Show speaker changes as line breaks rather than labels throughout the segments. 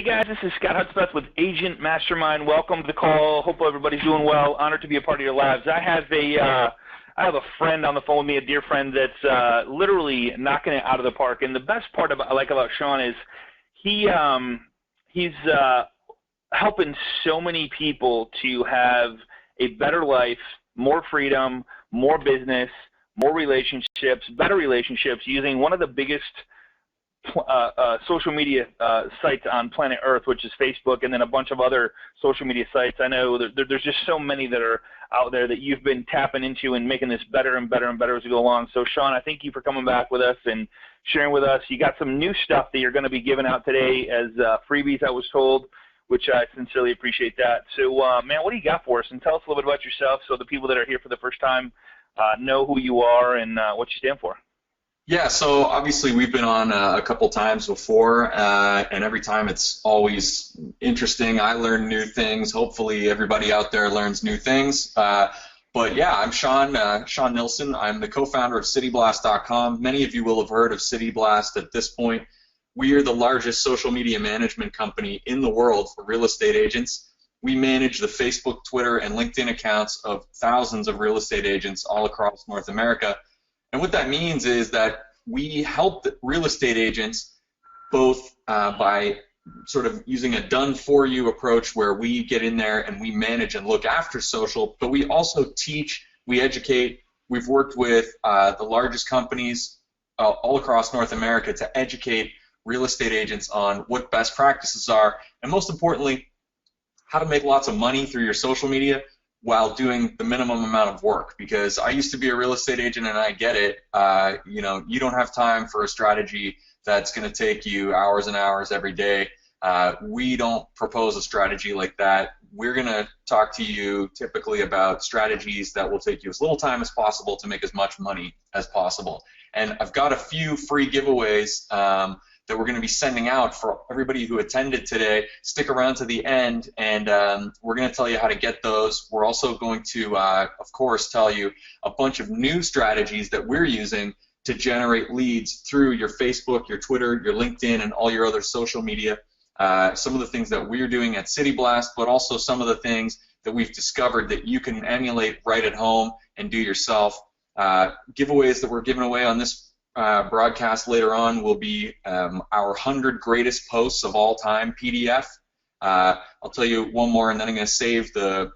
Hey guys, this is Scott Hudspeth with Agent Mastermind. Welcome to the call. Hope everybody's doing well. Honored to be a part of your labs. I have a friend on the phone with me, a dear friend that's literally knocking it out of the park. And the best part I like about Sean is he's helping so many people to have a better life, more freedom, more business, more relationships, better relationships using one of the biggest social media sites on planet Earth, which is Facebook, and then a bunch of other social media sites. I know there's just so many that are out there that you've been tapping into and making this better and better and better as we go along. So, Sean, I thank you for coming back with us and sharing with us. You got some new stuff that you're going to be giving out today as freebies, I was told, which I sincerely appreciate that. So, man, what do you got for us? And tell us a little bit about yourself so the people that are here for the first time know who you are and what you stand for.
Yeah, so obviously we've been on a couple times before, and every time it's always interesting. I learn new things. Hopefully everybody out there learns new things. But yeah, I'm Sean Nilsson. I'm the co-founder of CityBlast.com. Many of you will have heard of CityBlast at this point. We are the largest social media management company in the world for real estate agents. We manage the Facebook, Twitter, and LinkedIn accounts of thousands of real estate agents all across North America. And what that means is that we help real estate agents both by sort of using a done-for-you approach where we get in there and we manage and look after social, but we also teach, we educate. We've worked with the largest companies all across North America to educate real estate agents on what best practices are, and most importantly, how to make lots of money through your social media while doing the minimum amount of work. Because I used to be a real estate agent and I get it. You know, you don't have time for a strategy that's going to take you hours and hours every day. We don't propose a strategy like that. We're going to talk to you typically about strategies that will take you as little time as possible to make as much money as possible. And I've got a few free giveaways that we're going to be sending out for everybody who attended today. Stick around to the end, and we're going to tell you how to get those. We're also going to, of course, tell you a bunch of new strategies that we're using to generate leads through your Facebook, your Twitter, your LinkedIn, and all your other social media. Some of the things that we're doing at City Blast, but also some of the things that we've discovered that you can emulate right at home and do yourself. Giveaways that we're giving away on this broadcast later on will be our 100 greatest posts of all time PDF. I'll tell you one more, and then I'm going to save the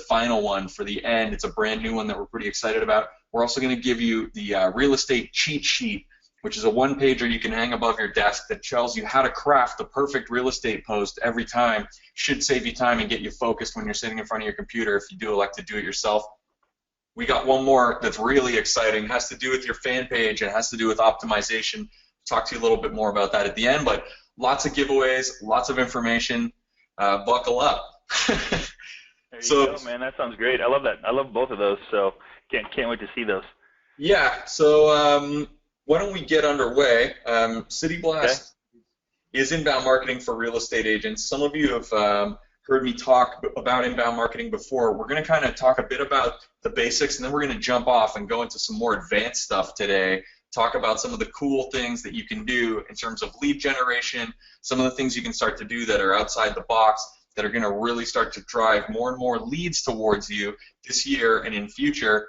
final one for the end. It's a brand new one that we're pretty excited about. We're also going to give you the real estate cheat sheet, which is a one-pager you can hang above your desk that tells you how to craft the perfect real estate post every time. Should save you time and get you focused when you're sitting in front of your computer if you do elect to do it yourself. We got one more that's really exciting. It has to do with your fan page. It has to do with optimization. I'll talk to you a little bit more about that at the end, but lots of giveaways, lots of information. Buckle up.
There you go, man. That sounds great. I love that. I love both of those, so can't wait to see those.
Yeah, so why don't we get underway? City Blast is inbound marketing for real estate agents. Some of you have heard me talk about inbound marketing before. We're going to kind of talk a bit about the basics, and then we're going to jump off and go into some more advanced stuff today, talk about some of the cool things that you can do in terms of lead generation, some of the things you can start to do that are outside the box that are going to really start to drive more and more leads towards you this year and in future.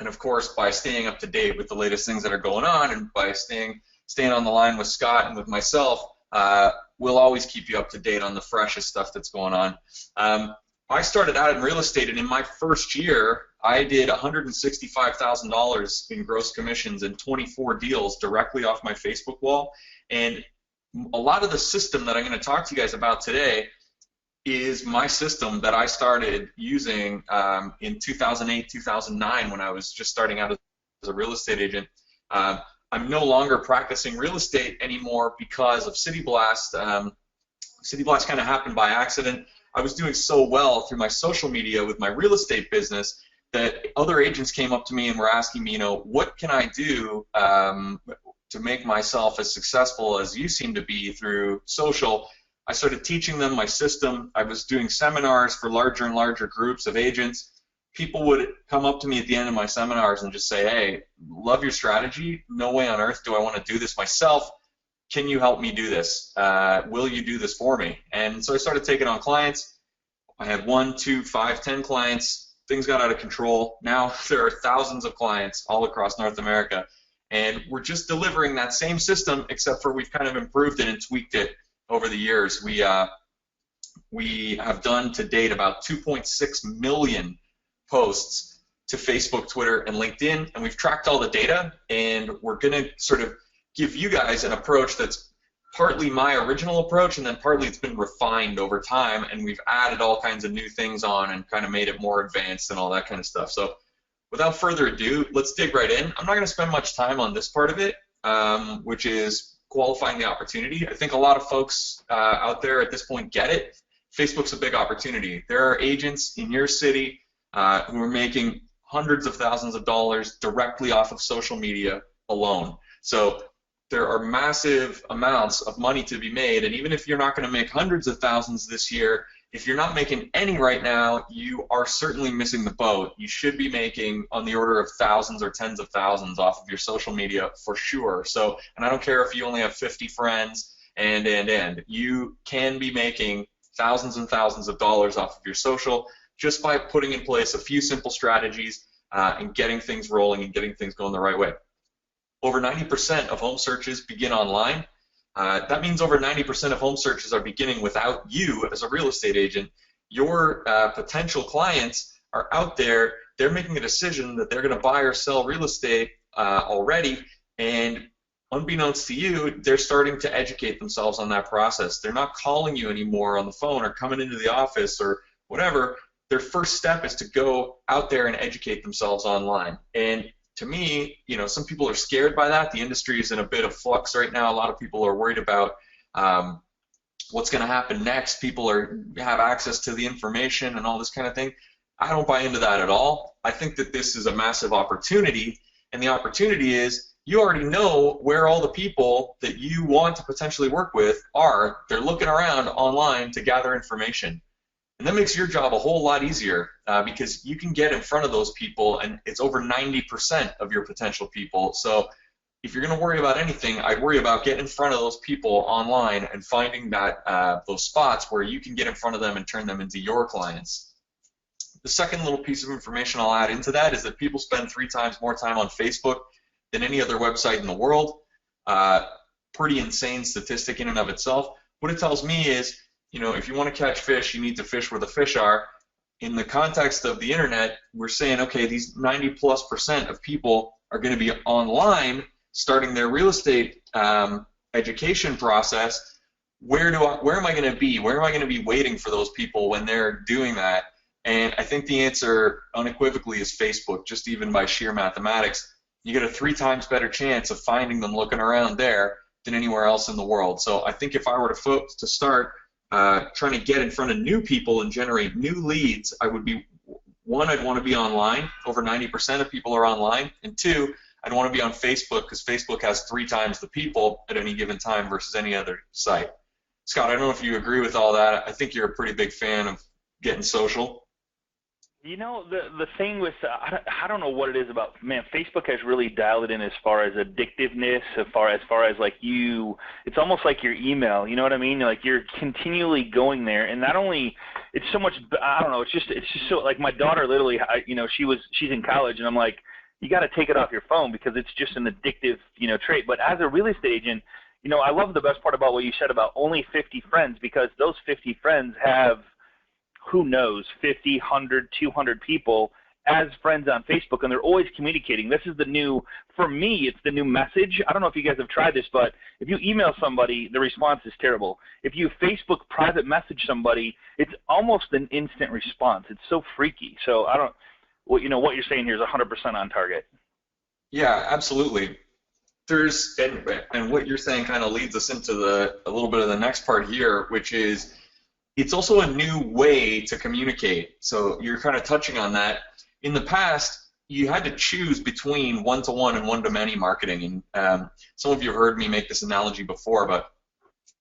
And of course, by staying up to date with the latest things that are going on and by staying on the line with Scott and with myself, we'll always keep you up to date on the freshest stuff that's going on. I started out in real estate, and in my first year, I did $165,000 in gross commissions and 24 deals directly off my Facebook wall. And a lot of the system that I'm going to talk to you guys about today is my system that I started using in 2008, 2009 when I was just starting out as a real estate agent. I'm no longer practicing real estate anymore because of City Blast. City Blast kind of happened by accident. I was doing so well through my social media with my real estate business that other agents came up to me and were asking me, you know, what can I do to make myself as successful as you seem to be through social? I started teaching them my system. I was doing seminars for larger and larger groups of agents. People would come up to me at the end of my seminars and just say, hey, love your strategy. No way on earth do I want to do this myself. can you help me do this? Will you do this for me? And so I started taking on clients. I had 1, 2, 5, 10 clients. Things got out of control. Now there are thousands of clients all across North America. And we're just delivering that same system, except for we've kind of improved it and tweaked it over the years. We have done to date about 2.6 million posts to Facebook, Twitter, and LinkedIn, and we've tracked all the data, and we're going to sort of give you guys an approach that's partly my original approach, and then partly it's been refined over time, and we've added all kinds of new things on and kind of made it more advanced and all that kind of stuff. So without further ado, let's dig right in. I'm not going to spend much time on this part of it, which is qualifying the opportunity. I think a lot of folks out there at this point get it. Facebook's a big opportunity. There are agents in your city who are making hundreds of thousands of dollars directly off of social media alone. So there are massive amounts of money to be made, and even if you're not going to make hundreds of thousands this year, if you're not making any right now, you are certainly missing the boat. You should be making on the order of thousands or tens of thousands off of your social media for sure. So, and I don't care if you only have 50 friends and you can be making thousands and thousands of dollars off of your social just by putting in place a few simple strategies and getting things rolling and getting things going the right way. Over 90% of home searches begin online. That means over 90% of home searches are beginning without you as a real estate agent. Your potential clients are out there. They're making a decision that they're going to buy or sell real estate already, and unbeknownst to you, they're starting to educate themselves on that process. They're not calling you anymore on the phone or coming into the office or whatever. Their first step is to go out there and educate themselves online. And to me, you know, some people are scared by that. The industry is in a bit of flux right now. A lot of people are worried about what's going to happen next. People have access to the information and all this kind of thing. I don't buy into that at all. I think that this is a massive opportunity, and the opportunity is you already know where all the people that you want to potentially work with are. They're looking around online to gather information. And that makes your job a whole lot easier because you can get in front of those people, and it's over 90% of your potential people. So if you're going to worry about anything, I'd worry about getting in front of those people online and finding that those spots where you can get in front of them and turn them into your clients. The second little piece of information I'll add into that is that people spend 3 times more time on Facebook than any other website in the world. Pretty insane statistic in and of itself. What it tells me is, you know, if you want to catch fish, you need to fish where the fish are. In the context of the internet, we're saying, okay, these 90+% of people are going to be online starting their real estate education process. Where am I going to be? Where am I going to be waiting for those people when they're doing that? And I think the answer unequivocally is Facebook, just even by sheer mathematics. You get a 3 times better chance of finding them looking around there than anywhere else in the world. So I think if I were to start trying to get in front of new people and generate new leads, I'd want to be online. Over 90% of people are online. And 2, I'd want to be on Facebook because Facebook has 3 times the people at any given time versus any other site. Scott, I don't know if you agree with all that. I think you're a pretty big fan of getting social.
You know, the thing with, I don't know what it is about, man, Facebook has really dialed it in as far as addictiveness, as far as like it's almost like your email, you know what I mean? Like you're continually going there, and not only, it's so much, I don't know, it's just so, like my daughter literally, you know, she's in college, and I'm like, you got to take it off your phone because it's just an addictive, you know, trait. But as a real estate agent, you know, I love the best part about what you said about only 50 friends, because those 50 friends have, who knows, 50, 100, 200 people as friends on Facebook, and they're always communicating. This is the new, for me, it's the new message. I don't know if you guys have tried this, but if you email somebody, the response is terrible. If you Facebook private message somebody, it's almost an instant response. It's so freaky. So I don't, well, you know, what you're saying here is 100% on target.
Yeah, absolutely. And what you're saying kind of leads us into a little bit of the next part here, which is, it's also a new way to communicate. So you're kind of touching on that. In the past, you had to choose between one-to-one and one-to-many marketing. And some of you have heard me make this analogy before, but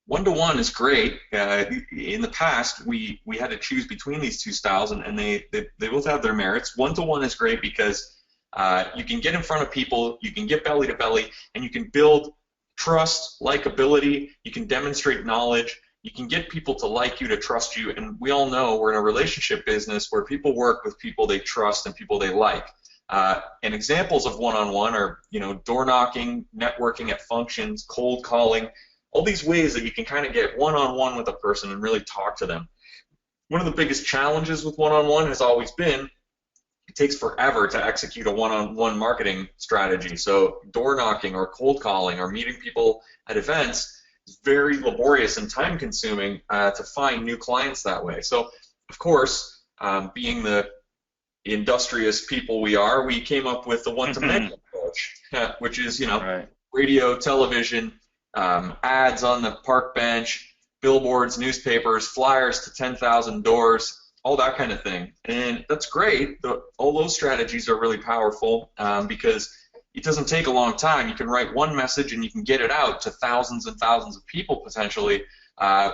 one-to-one is great. In the past, we had to choose between these 2 styles, and they both have their merits. One-to-one is great because you can get in front of people, you can get belly to belly, and you can build trust, likability, you can demonstrate knowledge, you can get people to like you, to trust you, and we all know we're in a relationship business where people work with people they trust and people they like. And examples of one-on-one are, door knocking, networking at functions, cold calling, all these ways that you can kind of get one-on-one with a person and really talk to them. One of the biggest challenges with one-on-one has always been it takes forever to execute a one-on-one marketing strategy. So door knocking or cold calling or meeting people at events is very laborious and time-consuming to find new clients that way. So, of course, being the industrious people we are, we came up with the one-to-many approach, which is,
Right.
radio, television, ads on the park bench, billboards, newspapers, flyers to 10,000 doors, all that kind of thing. And that's great. All those strategies are really powerful because it doesn't take a long time. You can write one message and you can get it out to thousands and thousands of people potentially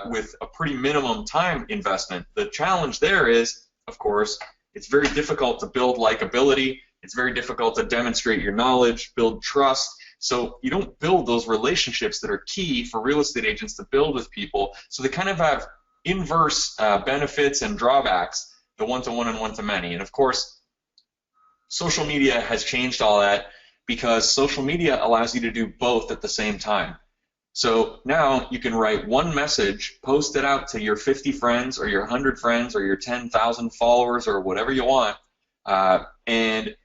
with a pretty minimum time investment. The challenge there is, of course, it's very difficult to build likability. It's very difficult to demonstrate your knowledge, build trust. So you don't build those relationships that are key for real estate agents to build with people. So they kind of have inverse benefits and drawbacks, the one-to-one and one-to-many. And of course, social media has changed all that because social media allows you to do both at the same time. So now you can write one message, post it out to your 50 friends or your 100 friends or your 10,000 followers or whatever you want, and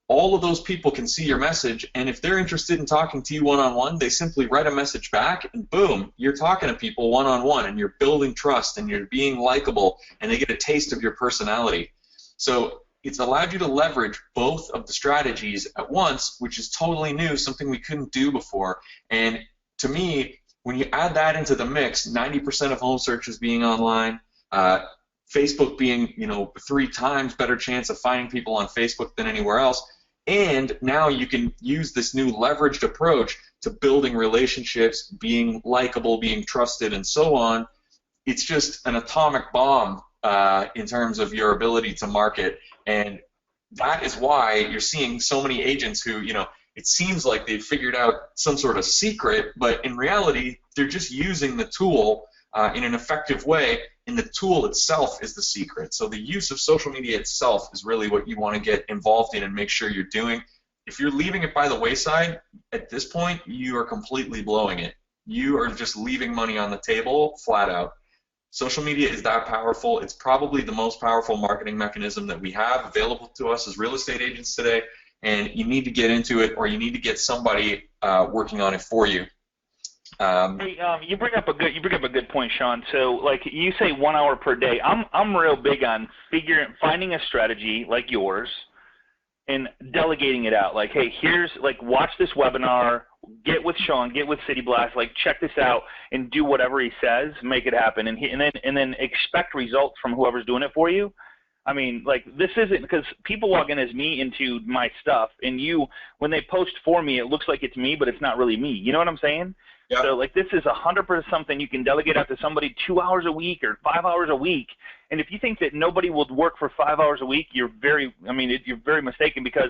all of those people can see your message, and if they're interested in talking to you one-on-one, they simply write a message back, and boom, you're talking to people one-on-one, and you're building trust, and you're being likable, and they get a taste of your personality. So it's allowed you to leverage both of the strategies at once, which is totally new, something we couldn't do before. And to me, when you add that into the mix, 90% of home searches being online, Facebook being, 3 times better chance of finding people on Facebook than anywhere else, and now you can use this new leveraged approach to building relationships, being likable, being trusted, and so on. It's just an atomic bomb in terms of your ability to market, and that is why you're seeing so many agents who, it seems like they've figured out some sort of secret, but in reality, they're just using the tool in an effective way, and the tool itself is the secret. So the use of social media itself is really what you want to get involved in and make sure you're doing. If you're leaving it by the wayside, at this point, you are completely blowing it. You are just leaving money on the table flat out. Social media is that powerful. It's probably the most powerful marketing mechanism that we have available to us as real estate agents today, and you need to get into it, or you need to get somebody working on it for you.
Hey, you bring up a good point, Sean. So, like you say, 1 hour per day. I'm real big on finding a strategy like yours, and delegating it out. Like, hey, watch this webinar, get with Sean, get with City Blast, check this out, and do whatever he says, make it happen, and then expect results from whoever's doing it for you. I mean, this isn't because people log in as me into my stuff, and when they post for me, it looks like it's me, but it's not really me. You know what I'm saying?
Yeah.
So, this is 100% something you can delegate out to somebody 2 hours a week or 5 hours a week. And if you think that nobody will work for 5 hours a week, you're very mistaken, because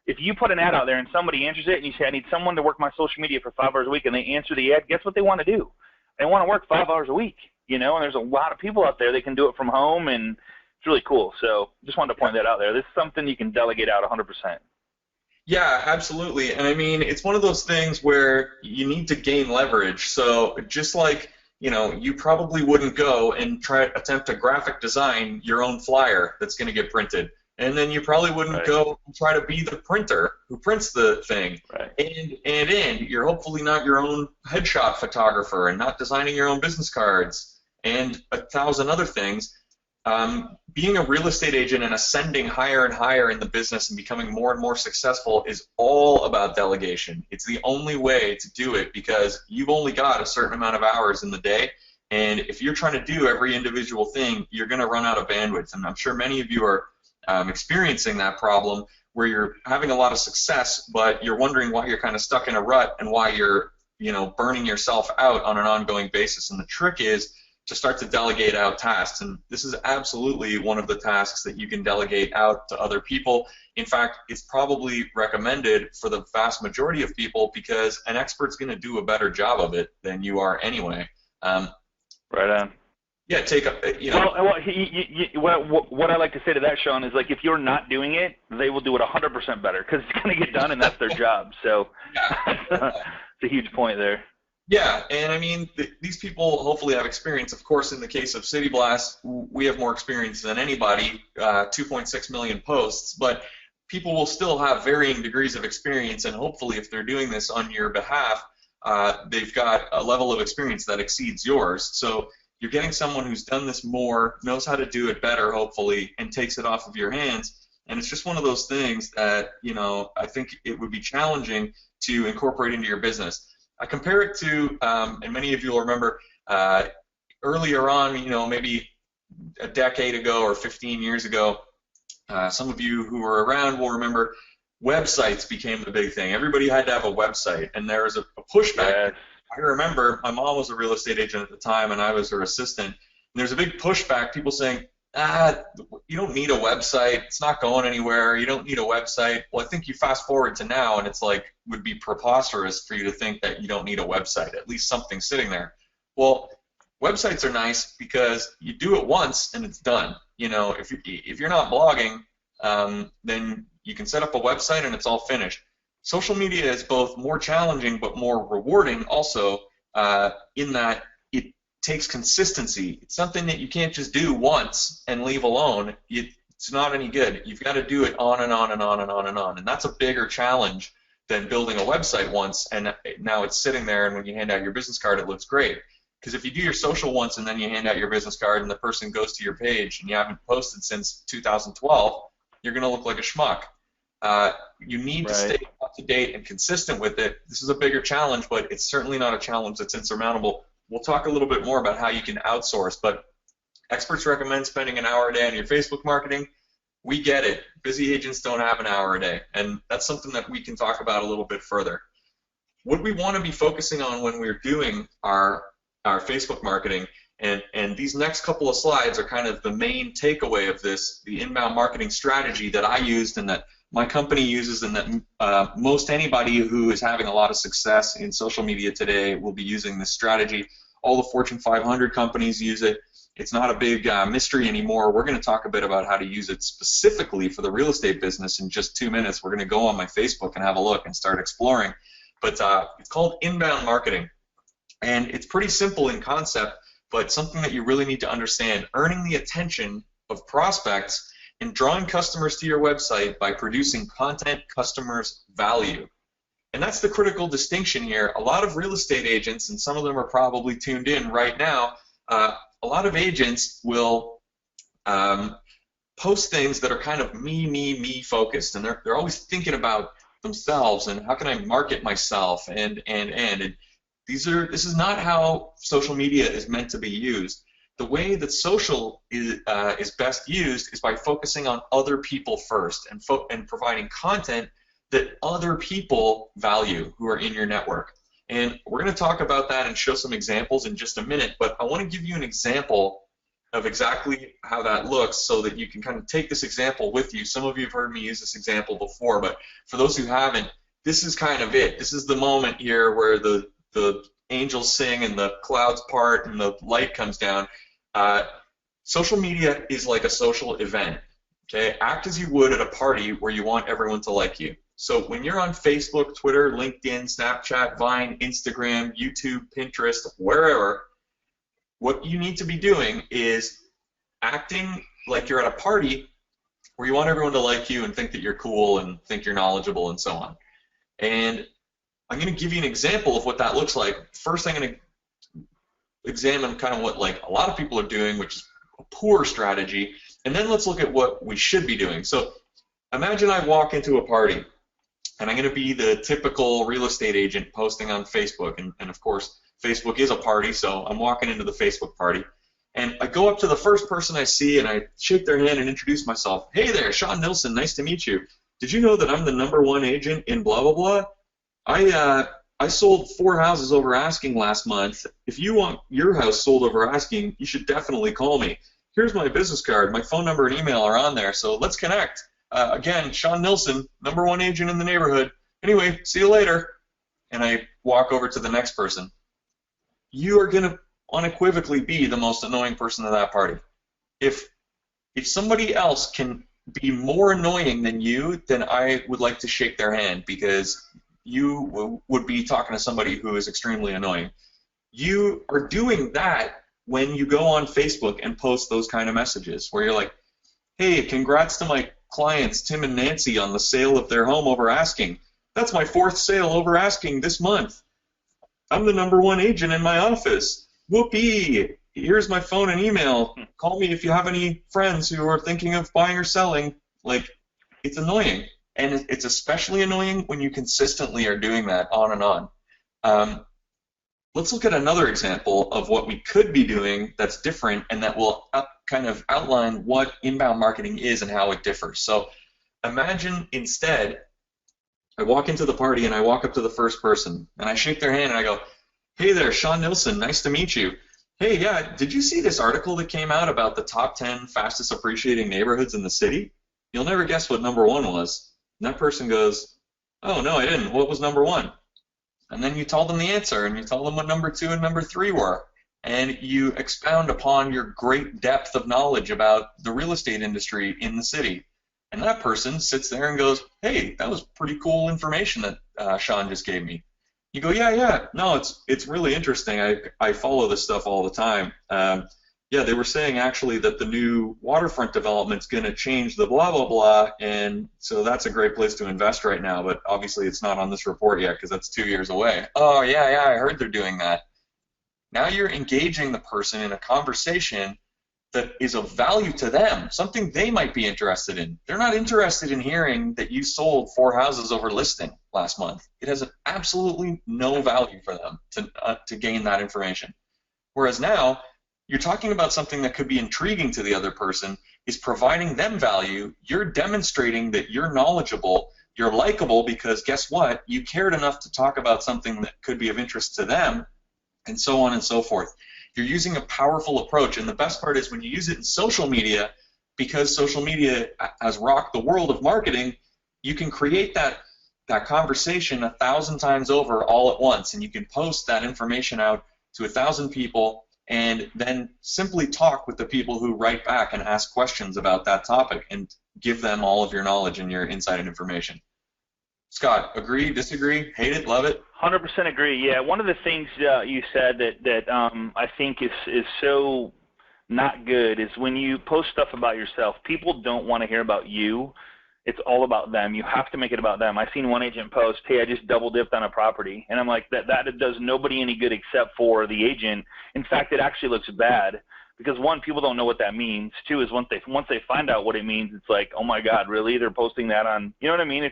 if you put an ad out there and somebody answers it and you say, I need someone to work my social media for 5 hours a week, and they answer the ad, guess what they want to do? They want to work 5 hours a week, and there's a lot of people out there that can do it from home, and it's really cool. So just wanted to point that out there. This is something you can delegate out 100%.
Yeah, absolutely. And I mean, it's one of those things where you need to gain leverage. So just like, you probably wouldn't go and attempt to graphic design your own flyer that's going to get printed. And then you probably wouldn't go and try to be the printer who prints the thing.
Right.
And you're hopefully not your own headshot photographer and not designing your own business cards and 1,000 other things. Being a real estate agent and ascending higher and higher in the business and becoming more and more successful is all about delegation. It's the only way to do it, because you've only got a certain amount of hours in the day, and if you're trying to do every individual thing, you're going to run out of bandwidth. And I'm sure many of you are experiencing that problem, where you're having a lot of success, but you're wondering why you're kind of stuck in a rut and why you're burning yourself out on an ongoing basis. And the trick is to start to delegate out tasks. And this is absolutely one of the tasks that you can delegate out to other people. In fact, it's probably recommended for the vast majority of people because an expert's going to do a better job of it than you are anyway.
Right on.
Yeah, take a,
what I like to say to that, Sean, is like if you're not doing it, they will do it 100% better because it's going to get done and that's their job. So it's a huge point there.
Yeah, and I mean, these people hopefully have experience. Of course, in the case of City Blast, we have more experience than anybody, 2.6 million posts, but people will still have varying degrees of experience, and hopefully if they're doing this on your behalf, they've got a level of experience that exceeds yours. So you're getting someone who's done this more, knows how to do it better, hopefully, and takes it off of your hands. And it's just one of those things that, I think it would be challenging to incorporate into your business. I compare it to, and many of you will remember, earlier on, maybe a decade ago or 15 years ago, some of you who were around will remember websites became the big thing. Everybody had to have a website, and there was a pushback.
Yes.
I remember my mom was a real estate agent at the time, and I was her assistant. And there's a big pushback, people saying, you don't need a website. It's not going anywhere. You don't need a website. Well, I think you fast forward to now, and it's like would be preposterous for you to think that you don't need a website, at least something sitting there. Well, websites are nice because you do it once and it's done. If you're not blogging, then you can set up a website and it's all finished. Social media is both more challenging but more rewarding also in that it takes consistency. It's something that you can't just do once and leave alone. It's not any good. You've got to do it on and on and on and on and on. And that's a bigger challenge than building a website once and now it's sitting there and when you hand out your business card it looks great. Because if you do your social once and then you hand out your business card and the person goes to your page and you haven't posted since 2012, you're going to look like a schmuck. You need to stay up to date and consistent with it. This is a bigger challenge, but it's certainly not a challenge that's insurmountable. We'll talk a little bit more about how you can outsource, but experts recommend spending an hour a day on your Facebook marketing. We get it. Busy agents don't have an hour a day, and that's something that we can talk about a little bit further. What we want to be focusing on when we're doing our Facebook marketing, and these next couple of slides are kind of the main takeaway of this, the inbound marketing strategy that I used and that my company uses and that most anybody who is having a lot of success in social media today will be using this strategy. All the Fortune 500 companies use it. It's not a big mystery anymore. We're going to talk a bit about how to use it specifically for the real estate business in just 2 minutes. We're going to go on my Facebook and have a look and start exploring. But it's called inbound marketing. And it's pretty simple in concept, but something that you really need to understand. Earning the attention of prospects and drawing customers to your website by producing content customers value. And that's the critical distinction here. A lot of real estate agents, and some of them are probably tuned in right now, a lot of agents will post things that are kind of me focused, and they're always thinking about themselves and how can I market myself and this is not how social media is meant to be used. The way that social is best used is by focusing on other people first and providing content that other people value who are in your network. And we're going to talk about that and show some examples in just a minute, but I want to give you an example of exactly how that looks so that you can kind of take this example with you. Some of you have heard me use this example before, but for those who haven't, this is kind of it. This is the moment here where the angels sing and the clouds part and the light comes down. Social media is like a social event. Okay, act as you would at a party where you want everyone to like you. So when you're on Facebook, Twitter, LinkedIn, Snapchat, Vine, Instagram, YouTube, Pinterest, wherever, what you need to be doing is acting like you're at a party where you want everyone to like you and think that you're cool and think you're knowledgeable and so on. And I'm going to give you an example of what that looks like. First, I'm going to examine kind of what like a lot of people are doing, which is a poor strategy, and then let's look at what we should be doing. So imagine I walk into a party, and I'm going to be the typical real estate agent posting on Facebook, and of course, Facebook is a party, so I'm walking into the Facebook party, and I go up to the first person I see, and I shake their hand and introduce myself. Hey there, Sean Nilsson, nice to meet you. Did you know that I'm the #1 agent in blah, blah, blah? I sold 4 houses over asking last month. If you want your house sold over asking, you should definitely call me. Here's my business card. My phone number and email are on there, so let's connect. Again, Sean Nilsson, #1 agent in the neighborhood. Anyway, see you later. And I walk over to the next person. You are going to unequivocally be the most annoying person at that party. If somebody else can be more annoying than you, then I would like to shake their hand, because you would be talking to somebody who is extremely annoying. You are doing that when you go on Facebook and post those kind of messages where you're like, hey, congrats to my clients Tim and Nancy on the sale of their home over asking. That's my 4th sale over asking this month. I'm the #1 agent in my office. Whoopee! Here's my phone and email. Call me if you have any friends who are thinking of buying or selling. Like, it's annoying. And it's especially annoying when you consistently are doing that on and on. Let's look at another example of what we could be doing that's different, and that will kind of outline what inbound marketing is and how it differs. So imagine instead, I walk into the party and I walk up to the first person and I shake their hand and I go, hey there, Sean Nilsson, nice to meet you. Hey, yeah, did you see this article that came out about the top 10 fastest appreciating neighborhoods in the city? You'll never guess what #1 was. And that person goes, oh, no, I didn't. What was #1? And then you tell them the answer, and you tell them what #2 and #3 were. And you expound upon your great depth of knowledge about the real estate industry in the city. And that person sits there and goes, hey, that was pretty cool information that Sean just gave me. You go, yeah, no, it's really interesting. I follow this stuff all the time. Yeah, they were saying actually that the new waterfront development's going to change the blah, blah, blah, and so that's a great place to invest right now, but obviously it's not on this report yet because that's 2 years away. Oh, yeah, I heard they're doing that. Now you're engaging the person in a conversation that is of value to them, something they might be interested in. They're not interested in hearing that you sold 4 houses over listing last month. It has absolutely no value for them to gain that information. Whereas now, you're talking about something that could be intriguing to the other person, is providing them value. You're demonstrating that you're knowledgeable, you're likable, because guess what? You cared enough to talk about something that could be of interest to them, and so on and so forth. You're using a powerful approach, and the best part is when you use it in social media, because social media has rocked the world of marketing, you can create that conversation 1,000 times over all at once, and you can post that information out to 1,000 people, and then simply talk with the people who write back and ask questions about that topic and give them all of your knowledge and your insight and information. Scott, agree, disagree, hate it, love it?
100% agree. Yeah, one of the things you said that I think is so not good is when you post stuff about yourself, people don't want to hear about you. It's all about them. You have to make it about them. I've seen one agent post, hey, I just double dipped on a property. And I'm like, that does nobody any good except for the agent. In fact, it actually looks bad because, one, people don't know what that means. Two is once they find out what it means, it's like, oh my God, really? They're posting that on, you know what I mean?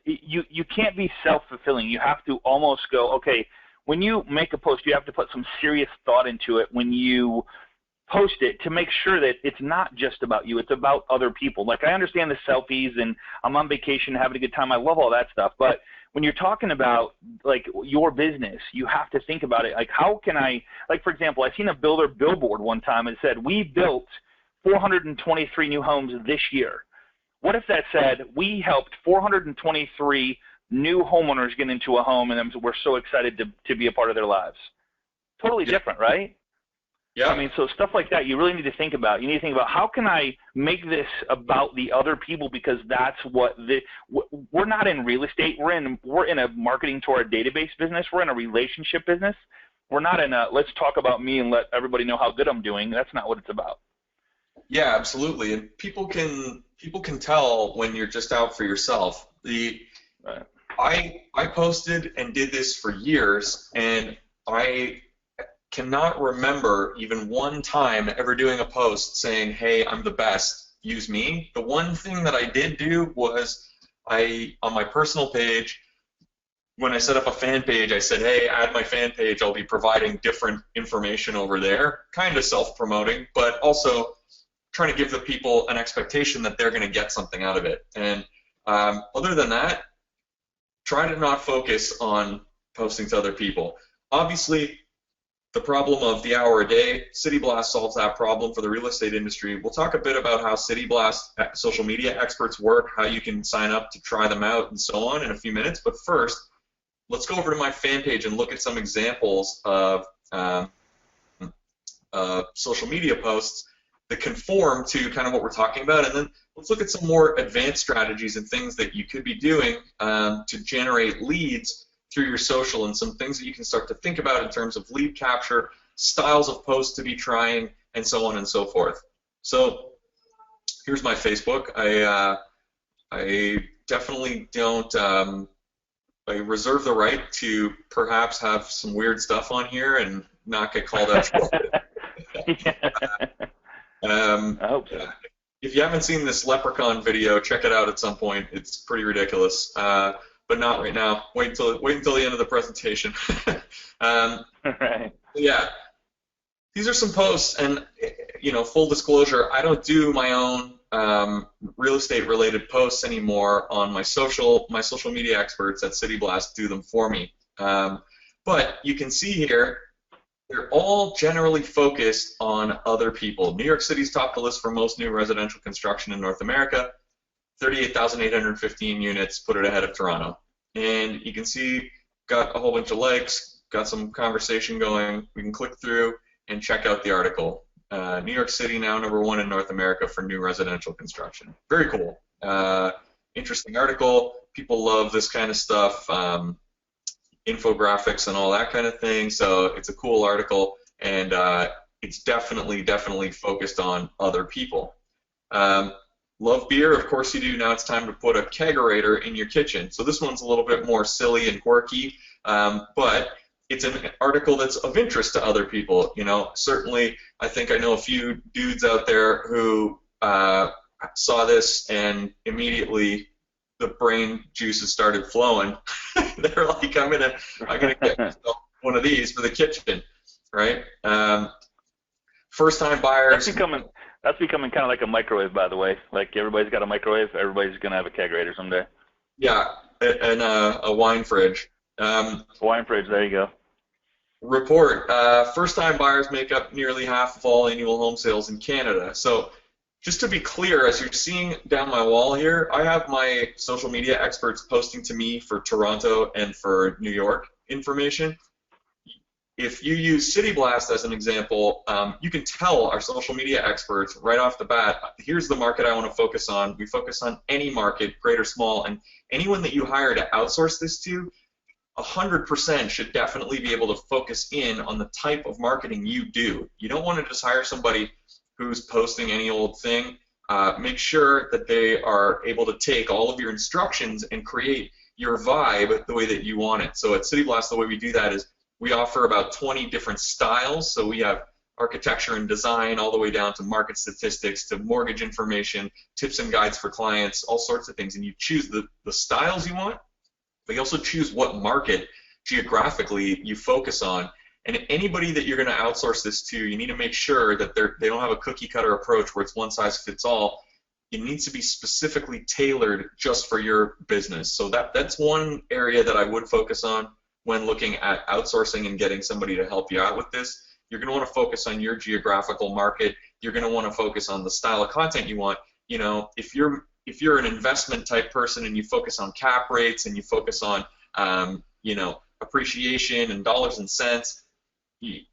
You can't be self-fulfilling. You have to almost go, okay, when you make a post, you have to put some serious thought into it when you post it to make sure that it's not just about you, it's about other people. Like, I understand the selfies and I'm on vacation having a good time. I love all that stuff. But when you're talking about, like, your business, you have to think about it. Like, how can I, like, for example, I seen a builder billboard one time and said, we built 423 new homes this year. What if that said, we helped 423 new homeowners get into a home and we're so excited to be a part of their lives? Totally different, right?
Yeah.
I mean, so stuff like that you really need to think about. You need to think about, how can I make this about the other people, because that's what we're not in real estate. We're in a marketing to our database business. We're in a relationship business. We're not in a let's talk about me and let everybody know how good I'm doing. That's not what it's about.
Yeah, absolutely. And people can tell when you're just out for yourself. I posted and did this for years, and I cannot remember even one time ever doing a post saying, hey, I'm the best, use me. The one thing that I did do was on my personal page, when I set up a fan page, I said, hey, add my fan page. I'll be providing different information over there, kind of self-promoting, but also trying to give the people an expectation that they're going to get something out of it. And other than that, try to not focus on posting to other people. Obviously, the problem of the hour a day, City Blast solves that problem for the real estate industry. We'll talk a bit about how City Blast social media experts work, how you can sign up to try them out, and so on in a few minutes. But first, let's go over to my fan page and look at some examples of social media posts that conform to kind of what we're talking about, and then let's look at some more advanced strategies and things that you could be doing to generate leads through your social, and some things that you can start to think about in terms of lead capture, styles of posts to be trying, and so on and so forth. So here's my Facebook. I definitely don't. I reserve the right to perhaps have some weird stuff on here and not get called out.
I hope so.
If you haven't seen this leprechaun video, check it out at some point. It's pretty ridiculous, but not right now. Wait until the end of the presentation.
Right.
Yeah, these are some posts, and full disclosure, I don't do my own real estate related posts anymore on my social media experts at City Blast do them for me. But you can see here, they're all generally focused on other people. New York City's topped the list for most new residential construction in North America. 38,815 units, put it ahead of Toronto. And you can see, got a whole bunch of likes, got some conversation going. We can click through and check out the article. New York City now #1 in North America for new residential construction. Very cool. Interesting article. People love this kind of stuff. Infographics and all that kind of thing, so it's a cool article, and it's definitely focused on other people. Love beer? Of course you do. Now it's time to put a kegerator in your kitchen. So this one's a little bit more silly and quirky, but it's an article that's of interest to other people. Certainly I think I know a few dudes out there who saw this and immediately the brain juices started flowing. They're like, I'm gonna get myself one of these for the kitchen, right? First-time buyers.
That's becoming kind of like a microwave, by the way. Like everybody's got a microwave. Everybody's gonna have a kegerator someday.
Yeah, and a wine fridge.
Wine fridge. There you go.
Report. First-time buyers make up nearly half of all annual home sales in Canada. So, just to be clear, as you're seeing down my wall here, I have my social media experts posting to me for Toronto and for New York information. If you use City Blast as an example, you can tell our social media experts right off the bat, here's the market I want to focus on. We focus on any market, great or small, and anyone that you hire to outsource this to, 100% should definitely be able to focus in on the type of marketing you do. You don't want to just hire somebody who's posting any old thing. Make sure that they are able to take all of your instructions and create your vibe the way that you want it. So at City Blast, the way we do that is we offer about 20 different styles. So we have architecture and design all the way down to market statistics, to mortgage information, tips and guides for clients, all sorts of things. And you choose the styles you want, but you also choose what market geographically you focus on. And anybody that you're going to outsource this to, you need to make sure that they don't have a cookie-cutter approach where it's one size fits all. It needs to be specifically tailored just for your business. So that's one area that I would focus on when looking at outsourcing and getting somebody to help you out with this. You're going to want to focus on your geographical market. You're going to want to focus on the style of content you want. If you're an investment type person and you focus on cap rates and you focus on appreciation and dollars and cents,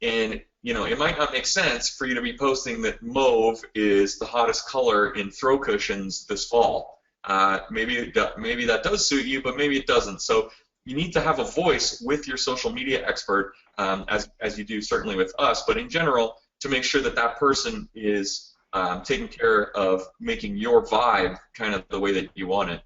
and it might not make sense for you to be posting that mauve is the hottest color in throw cushions this fall. Maybe that does suit you, but maybe it doesn't. So you need to have a voice with your social media expert, as you do certainly with us, but in general, to make sure that person is taking care of making your vibe kind of the way that you want it.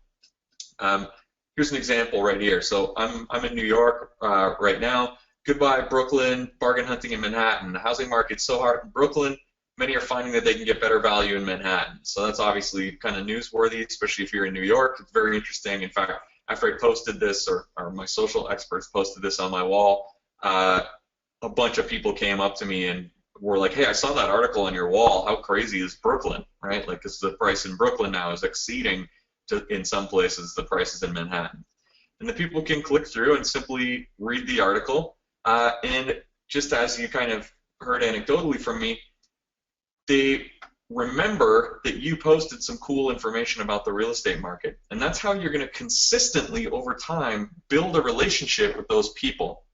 Here's an example right here. So I'm in New York right now. Goodbye, Brooklyn, bargain hunting in Manhattan. The housing market's so hard in Brooklyn, many are finding that they can get better value in Manhattan. So that's obviously kind of newsworthy, especially if you're in New York. It's very interesting. In fact, after I posted this, or my social experts posted this on my wall, a bunch of people came up to me and were like, hey, I saw that article on your wall. How crazy is Brooklyn, right? Like, because the price in Brooklyn now is exceeding, in some places, the prices in Manhattan. and the people can click through and simply read the article. And just as you kind of heard anecdotally from me, they remember that you posted some cool information about the real estate market. And that's how you're going to consistently, over time, build a relationship with those people.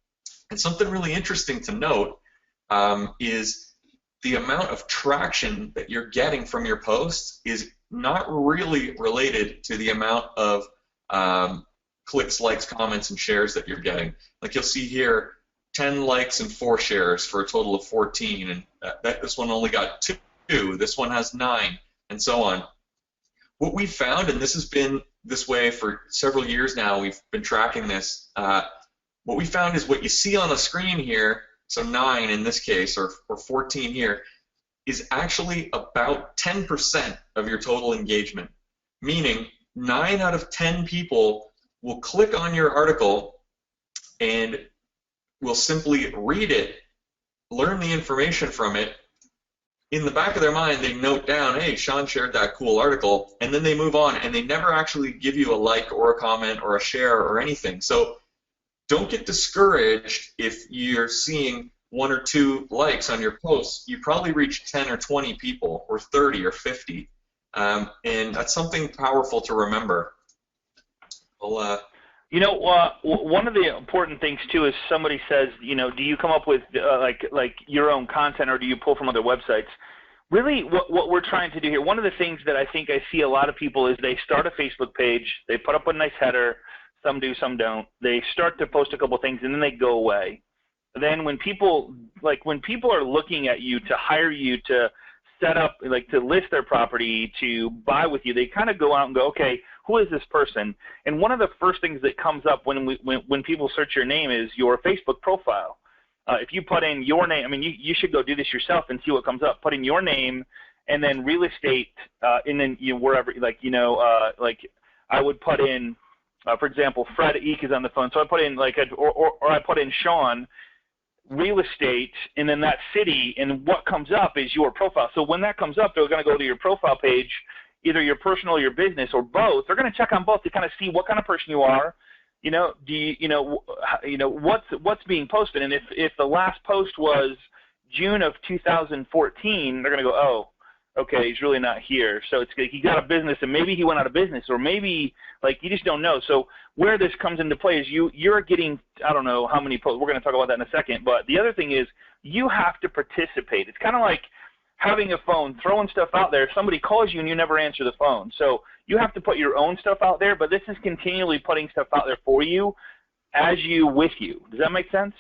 And something really interesting to note is the amount of traction that you're getting from your posts is not really related to the amount of clicks, likes, comments, and shares that you're getting. Like you'll see here, 10 likes and 4 shares for a total of 14, and this one only got 2, this one has 9, and so on. What we found, and this has been this way for several years now, we've been tracking this, what we found is what you see on the screen here, so 9 in this case, or 14 here, is actually about 10% of your total engagement, meaning 9 out of 10 people will click on your article and will simply read it, learn the information from it. In the back of their mind, they note down, hey, Sean shared that cool article, and then they move on, and they never actually give you a like or a comment or a share or anything. So don't get discouraged if you're seeing 1 or 2 likes on your posts. You probably reach 10 or 20 people, or 30 or 50, and that's something powerful to remember. Well,
you know, one of the important things too is somebody says, you know, do you come up with like your own content, or do you pull from other websites? Really, what we're trying to do here, one of the things that I think I see a lot of people is they start a Facebook page, they put up a nice header, some do, some don't. They start to post a couple things, and then they go away. Then when people are looking at you to hire you to set up, like to list their property, to buy with you, they kind of go out and go, okay, who is this person? And one of the first things that comes up when people search your name is your Facebook profile. If you put in your name, I mean, you should go do this yourself and see what comes up. Put in your name and then real estate, and then wherever, like I would put in, for example, Fred Eek is on the phone, so I put in or I put in Sean, real estate, and then that city, and what comes up is your profile. So when that comes up, they're going to go to your profile page, either your personal or your business or both. They're going to check on both to kind of see what kind of person you are. You know, what's being posted, and if the last post was June of 2014, they're going to go, oh, okay, he's really not here. So it's he got a business, and maybe he went out of business, or maybe you just don't know. So where this comes into play is you're getting, I don't know how many posts. We're going to talk about that in a second. But the other thing is you have to participate. It's kind of like having a phone, throwing stuff out there. Somebody calls you and you never answer the phone. So you have to put your own stuff out there, but this is continually putting stuff out there for you as you with you. Does that make sense?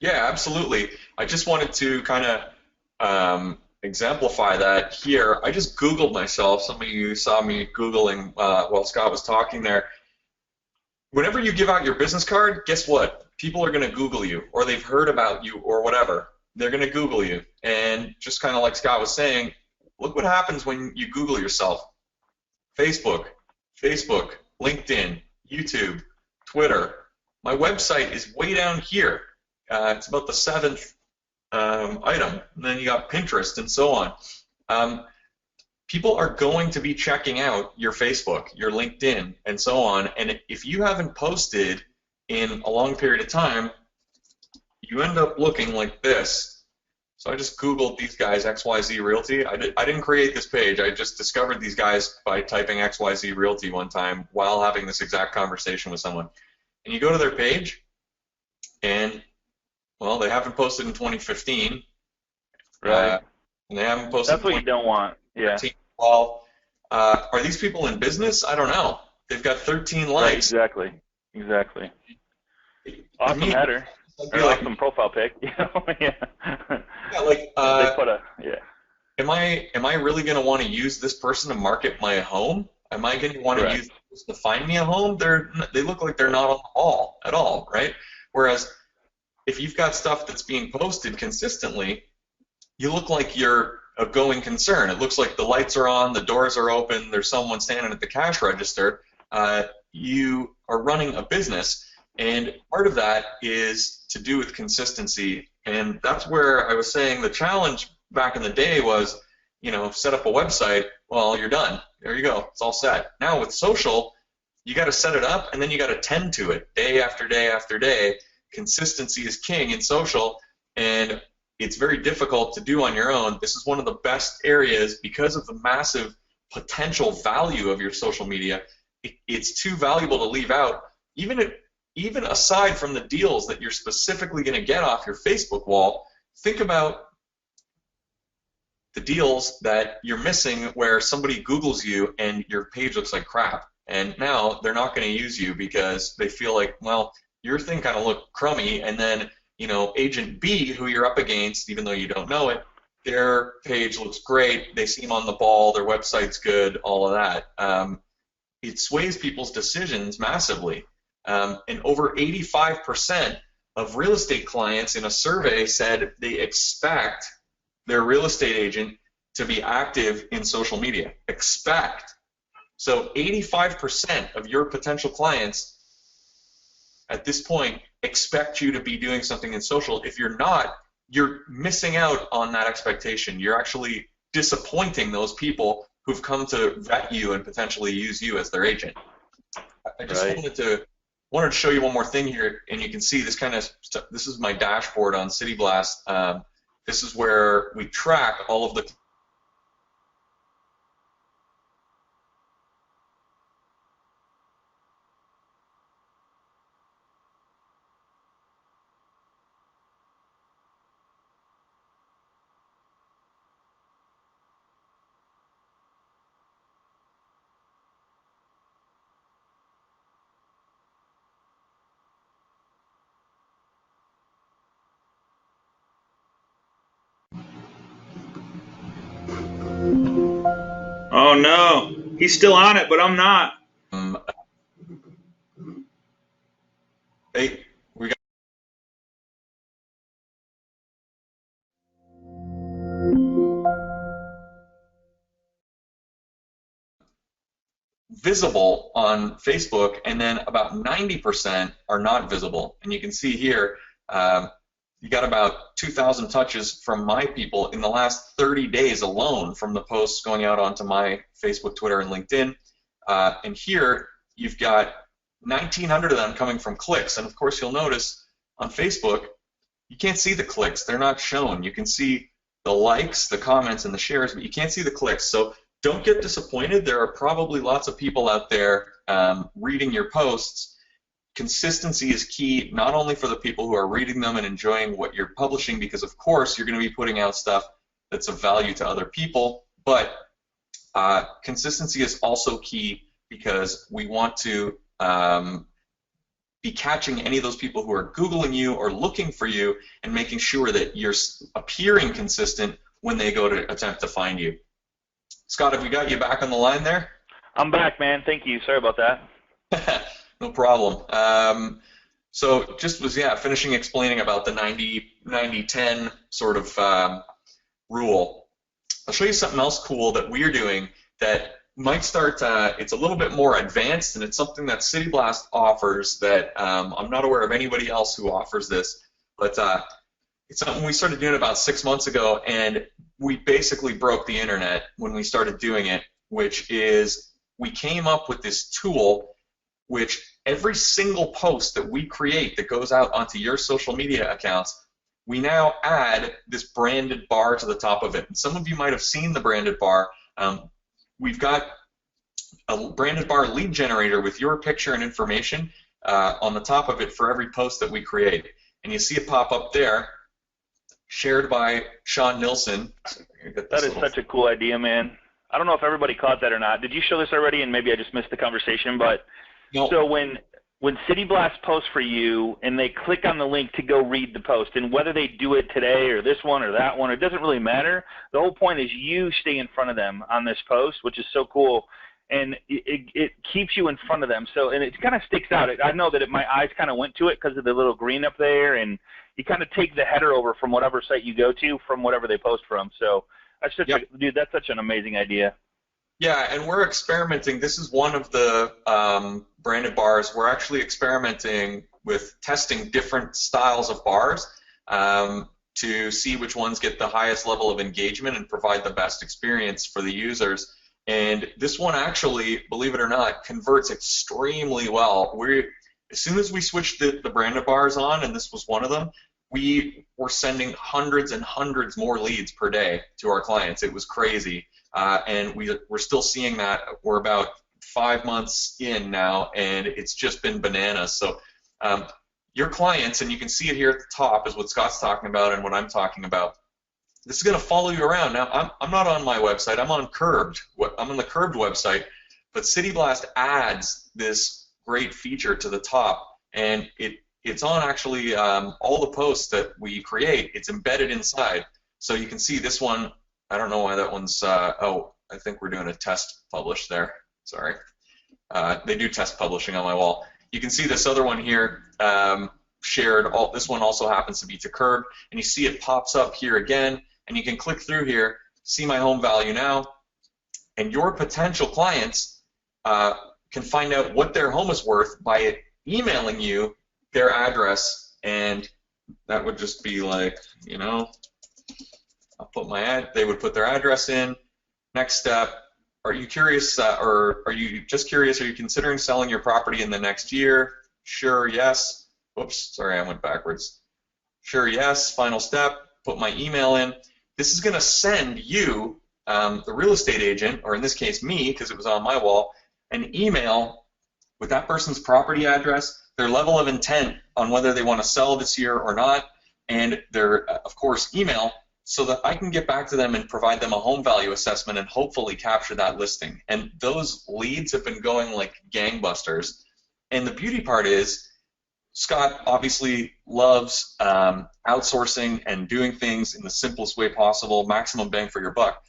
Yeah, absolutely. I just wanted to kind of exemplify that here. I just Googled myself. Some of you saw me Googling while Scott was talking there. Whenever you give out your business card, guess what? People are going to Google you, or they've heard about you, or whatever. They're going to Google you. And just kind of like Scott was saying, look what happens when you Google yourself. Facebook, LinkedIn, YouTube, Twitter. My website is way down here. It's about the 7th item. And then you got Pinterest and so on. People are going to be checking out your Facebook, your LinkedIn, and so on. And if you haven't posted in a long period of time, you end up looking like this. So I just Googled these guys, XYZ Realty. I didn't create this page. I just discovered these guys by typing XYZ Realty one time while having this exact conversation with someone. And you go to their page, and, well, they haven't posted in 2015.
Right.
And they haven't posted.
That's what you don't want. Yeah.
Well, are these people in business? I don't know. They've got 13 likes.
Right, exactly. Awesome header. Or awesome profile pic. Yeah.
Yeah, like
they put a
Am I really going to want to use this person to market my home? Am I going to want to use this person to find me a home? They look like they're not on the ball at all, right? Whereas if you've got stuff that's being posted consistently, you look like you're a going concern. It looks like the lights are on, the doors are open, there's someone standing at the cash register. You are running a business, and part of that is to do with consistency. And that's where I was saying the challenge back in the day was, set up a website, well, you're done. There you go. It's all set. Now with social, you got to set it up, and then you got to tend to it day after day after day. Consistency is king in social, and it's very difficult to do on your own. This is one of the best areas because of the massive potential value of your social media. It's too valuable to leave out. Even aside from the deals that you're specifically going to get off your Facebook wall, think about the deals that you're missing where somebody Googles you and your page looks like crap. And now they're not going to use you because they feel like, well, your thing kind of looked crummy, and then, you know, agent B, who you're up against, even though you don't know it, their page looks great, they seem on the ball, their website's good, all of that. It sways people's decisions massively. And over 85% of real estate clients in a survey said they expect their real estate agent to be active in social media. Expect. So 85% of your potential clients at this point expect you to be doing something in social. If you're not, you're missing out on that expectation. You're actually disappointing those people who've come to vet you and potentially use you as their agent. I just wanted to show you one more thing here, and you can see this this is my dashboard on City Blast. This is where we track all of the
Oh no, he's still on it, but I'm not.
Hey, we got visible on Facebook, and then about 90% are not visible. And you can see here, you got about 2,000 touches from my people in the last 30 days alone from the posts going out onto my Facebook, Twitter, and LinkedIn. And here you've got 1,900 of them coming from clicks. And of course, you'll notice on Facebook, you can't see the clicks. They're not shown. You can see the likes, the comments, and the shares, but you can't see the clicks. So don't get disappointed. There are probably lots of people out there reading your posts. Consistency is key, not only for the people who are reading them and enjoying what you're publishing, because of course you're going to be putting out stuff that's of value to other people, but consistency is also key because we want to be catching any of those people who are Googling you or looking for you and making sure that you're appearing consistent when they go to attempt to find you. Scott, have we got you back on the line there?
I'm back, man. Thank you. Sorry about that.
No problem. So just was, finishing explaining about the 90-10 sort of rule. I'll show you something else cool that we're doing that might start, it's a little bit more advanced, and it's something that City Blast offers that I'm not aware of anybody else who offers this, but it's something we started doing about 6 months ago, and we basically broke the internet when we started doing it, which is we came up with this tool which every single post that we create that goes out onto your social media accounts, we now add this branded bar to the top of it. And some of you might have seen the branded bar. We've got a branded bar lead generator with your picture and information on the top of it for every post that we create. And you see it pop up there, shared by Sean Nilsson.
That is such a cool idea, man. I don't know if everybody caught that or not. Did you show this already? And maybe I just missed the conversation, but
no.
So when City Blast posts for you and they click on the link to go read the post, and whether they do it today or this one or that one, it doesn't really matter. The whole point is you stay in front of them on this post, which is so cool, and it keeps you in front of them. So, and it kind of sticks out. I know that my eyes kind of went to it because of the little green up there, and you kind of take the header over from whatever site you go to from whatever they post from. So, dude, that's such an amazing idea.
Yeah, and we're experimenting. This is one of the branded bars. We're actually experimenting with testing different styles of bars to see which ones get the highest level of engagement and provide the best experience for the users. And this one actually, believe it or not, converts extremely well. As soon as we switched the branded bars on, and this was one of them, we were sending hundreds and hundreds more leads per day to our clients. It was crazy. And we're still seeing that. We're about 5 months in now, and it's just been bananas. So your clients, and you can see it here at the top, is what Scott's talking about and what I'm talking about. This is going to follow you around. Now, I'm not on my website. I'm on Curbed. I'm on the Curbed website, but City Blast adds this great feature to the top, and it's on actually all the posts that we create. It's embedded inside, so you can see this one. I don't know why that one's. Oh, I think we're doing a test publish there. Sorry, they do test publishing on my wall. You can see this other one here. Shared. This one also happens to be to Curb, and you see it pops up here again, and you can click through here, see my home value now, and your potential clients can find out what their home is worth by emailing you their address, and that would just be like, you know, I'll put my they would put their address in. Next step, are you curious, or are you just curious, are you considering selling your property in the next year? Sure, yes. Whoops, sorry, I went backwards. Sure, yes. Final step, put my email in. This is going to send you, the real estate agent, or in this case me, because it was on my wall, an email with that person's property address, their level of intent on whether they want to sell this year or not, and their, of course, email, so that I can get back to them and provide them a home value assessment and hopefully capture that listing. And those leads have been going like gangbusters. And the beauty part is, Scott obviously loves outsourcing and doing things in the simplest way possible, maximum bang for your buck.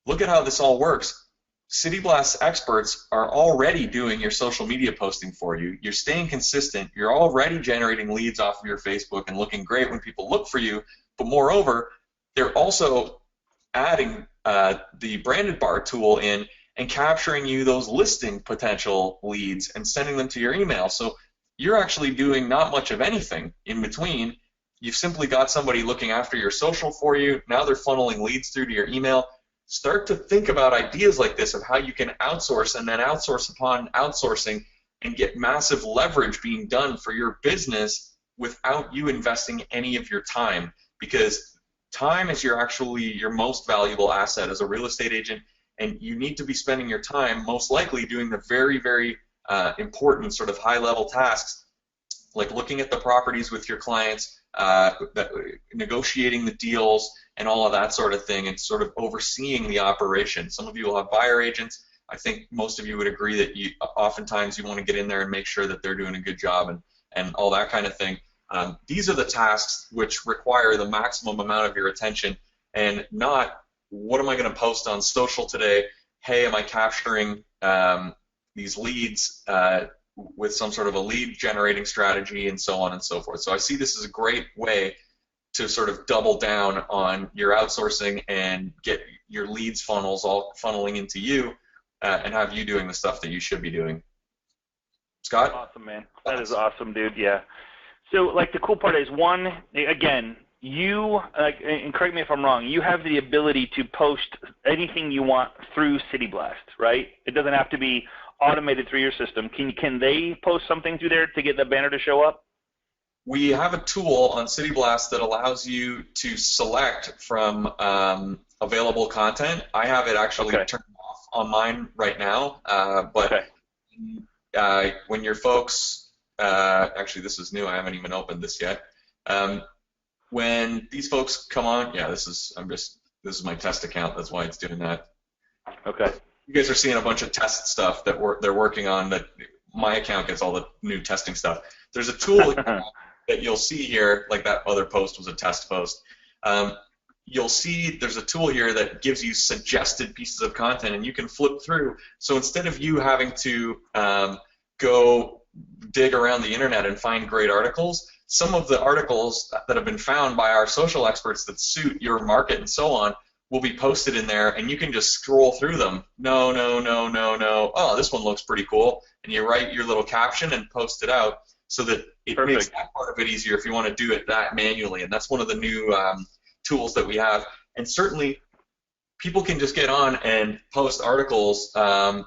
Look at how this all works. City Blast experts are already doing your social media posting for you. You're staying consistent. You're already generating leads off of your Facebook and looking great when people look for you. But moreover, they're also adding the branded bar tool in and capturing you those listing potential leads and sending them to your email. So you're actually doing not much of anything in between. You've simply got somebody looking after your social for you. Now they're funneling leads through to your email. Start to think about ideas like this of how you can outsource and then outsource upon outsourcing and get massive leverage being done for your business without you investing any of your time, because time is your most valuable asset as a real estate agent, and you need to be spending your time most likely doing the very, very important sort of high-level tasks, like looking at the properties with your clients, negotiating the deals, and all of that sort of thing, and sort of overseeing the operation. Some of you will have buyer agents. I think most of you would agree that oftentimes you want to get in there and make sure that they're doing a good job and all that kind of thing. These are the tasks which require the maximum amount of your attention, and not what am I going to post on social today? Hey, am I capturing these leads with some sort of a lead generating strategy, and so on and so forth. So I see this as a great way to sort of double down on your outsourcing and get your leads funnels all funneling into you and have you doing the stuff that you should be doing. Scott?
Awesome, man. That is awesome, dude. Yeah. So, like, the cool part is, one, again, you, and correct me if I'm wrong, you have the ability to post anything you want through City Blast, right? It doesn't have to be automated through your system. Can they post something through there to get the banner to show up?
We have a tool on City Blast that allows you to select from available content. I have it actually turned off on mine right now, but when your folks, actually this is new, I haven't even opened this yet. When these folks come on, yeah, this is my test account, that's why it's doing that.
Okay.
You guys are seeing a bunch of test stuff that they're working on, that my account gets all the new testing stuff. There's a tool that you'll see here, like that other post was a test post. You'll see there's a tool here that gives you suggested pieces of content, and you can flip through. So instead of you having to go dig around the internet and find great articles, some of the articles that have been found by our social experts that suit your market and so on will be posted in there, and you can just scroll through them. No. Oh, this one looks pretty cool. And you write your little caption and post it out so that it makes that part of it easier if you want to do it that manually. And that's one of the new tools that we have. And certainly people can just get on and post articles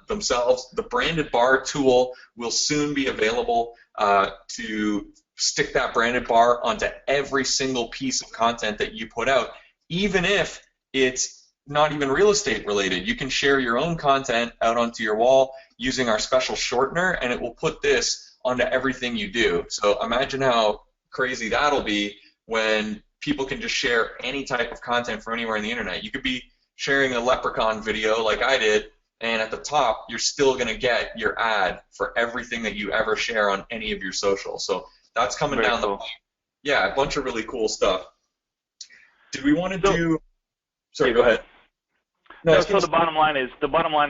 themselves. The branded bar tool will soon be available to stick that branded bar onto every single piece of content that you put out, even if it's not even real estate related. You can share your own content out onto your wall using our special shortener, and it will put this onto everything you do. So imagine how crazy that'll be when people can just share any type of content from anywhere on the internet. You could be sharing a leprechaun video like I did, and at the top you're still going to get your ad for everything that you ever share on any of your socials. So that's coming down the pipe. Yeah, a bunch of really cool stuff. Did we want to do? Sorry,
yeah, go ahead.
No,
so the bottom line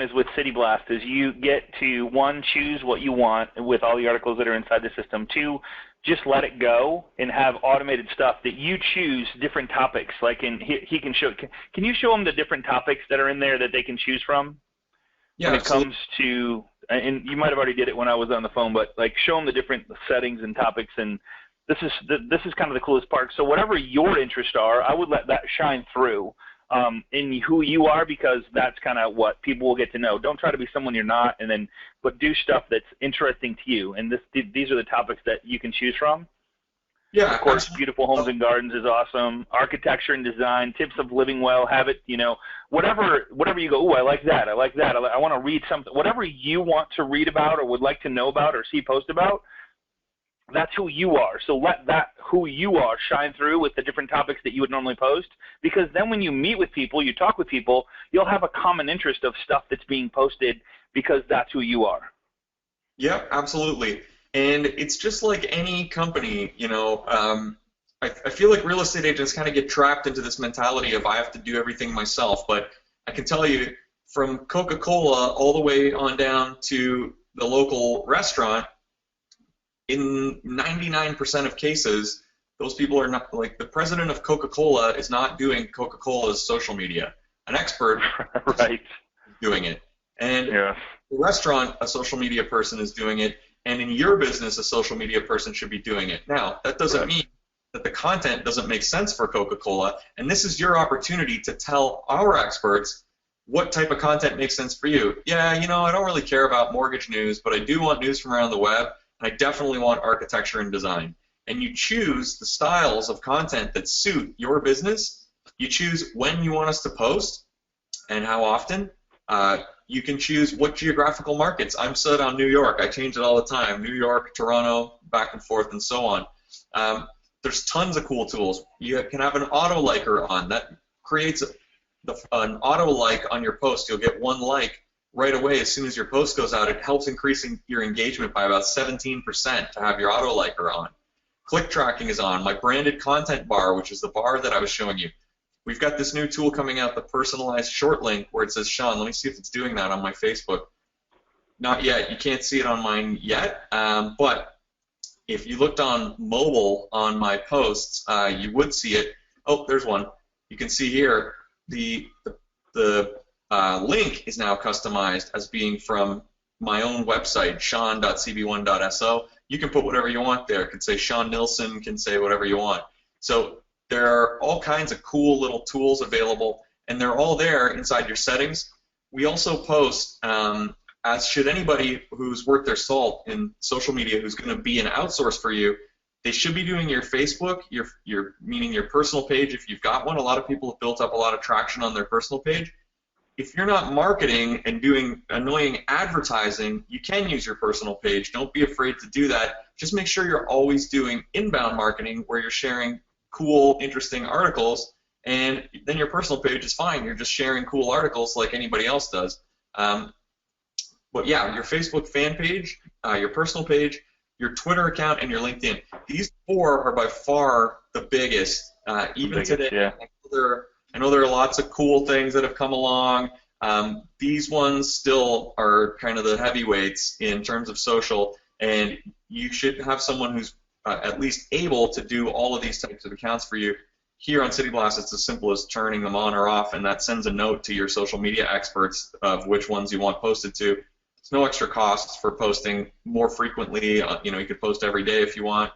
is with City Blast is you get to, one, choose what you want with all the articles that are inside the system. Two, just let it go and have automated stuff that you choose different topics. Like he can show. Can you show them the different topics that are in there that they can choose from?
Yeah,
when it comes to, and you might have already did it when I was on the phone, but like show them the different settings and topics, and this is kind of the coolest part. So whatever your interests are, I would let that shine through in who you are, because that's kind of what people will get to know. Don't try to be someone you're not, but do stuff that's interesting to you. And these are the topics that you can choose from.
Yeah,
of course, beautiful homes and gardens is awesome. Architecture and design, tips of living well, habit, whatever you go, ooh, I like that. I want to read something. Whatever you want to read about or would like to know about or see post about, that's who you are. So let that who you are shine through with the different topics that you would normally post, because then when you meet with people, you talk with people, you'll have a common interest of stuff that's being posted because that's who you are.
Yeah, absolutely. And it's just like any company, I feel like real estate agents kind of get trapped into this mentality of I have to do everything myself. But I can tell you, from Coca-Cola all the way on down to the local restaurant, in 99% of cases, those people are not, like the president of Coca-Cola is not doing Coca-Cola's social media. An expert
right.
is doing it. And
yeah.
the restaurant, a social media person is doing it. And in your business, a social media person should be doing it. Now, that doesn't mean that the content doesn't make sense for Coca-Cola, and this is your opportunity to tell our experts what type of content makes sense for you. Yeah, I don't really care about mortgage news, but I do want news from around the web, and I definitely want architecture and design. And you choose the styles of content that suit your business. You choose when you want us to post and how often. You can choose what geographical markets. I'm set on New York. I change it all the time. New York, Toronto, back and forth, and so on. There's tons of cool tools. You can have an auto-liker on. That creates an auto-like on your post. You'll get one like right away as soon as your post goes out. It helps increasing your engagement by about 17% to have your auto-liker on. Click tracking is on. My branded content bar, which is the bar that I was showing you. We've got this new tool coming out, the personalized short link, where it says, Sean, let me see if it's doing that on my Facebook. Not yet. You can't see it on mine yet, but if you looked on mobile on my posts, you would see it. Oh, there's one. You can see here the link is now customized as being from my own website, sean.cb1.so. You can put whatever you want there. It can say Sean Nilsson, can say whatever you want. So there are all kinds of cool little tools available, and they're all there inside your settings. We also post, as should anybody who's worth their salt in social media who's going to be an outsource for you, they should be doing your Facebook, meaning your personal page if you've got one. A lot of people have built up a lot of traction on their personal page. If you're not marketing and doing annoying advertising, you can use your personal page. Don't be afraid to do that. Just make sure you're always doing inbound marketing where you're sharing cool, interesting articles, and then your personal page is fine. You're just sharing cool articles like anybody else does. But yeah, your Facebook fan page, your personal page, your Twitter account, and your LinkedIn. These four are by far the biggest. Even today,
yeah.
I know there are lots of cool things that have come along. These ones still are kind of the heavyweights in terms of social, and you should have someone who's at least able to do all of these types of accounts for you. Here on City Blast, it's as simple as turning them on or off, and that sends a note to your social media experts of which ones you want posted to. There's no extra costs for posting more frequently. You could post every day if you want.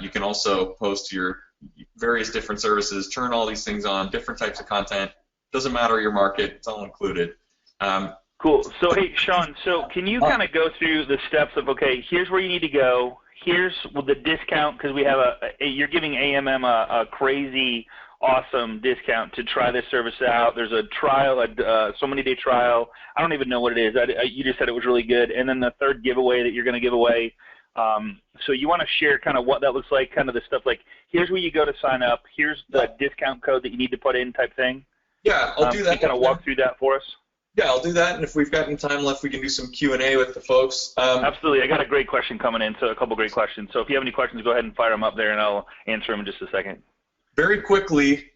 You can also post your various different services, turn all these things on, different types of content. Doesn't matter your market. It's all included.
Cool. So, hey, Sean, so can you kind of go through the steps of, okay, here's where you need to go. Here's the discount, because we have you're giving AMM a crazy, awesome discount to try this service out. There's a trial, so many day trial. I don't even know what it is. You just said it was really good. And then the third giveaway that you're going to give away. So you want to share kind of what that looks like, kind of the stuff like, here's where you go to sign up. Here's the discount code that you need to put in type thing.
Yeah, I'll do that.
Can you kind of walk through that for us?
Yeah, I'll do that, and if we've got any time left, we can do some Q&A with the folks.
Absolutely. I got a great question coming in, so a couple great questions. So if you have any questions, go ahead and fire them up there, and I'll answer them in just a second.
Very quickly,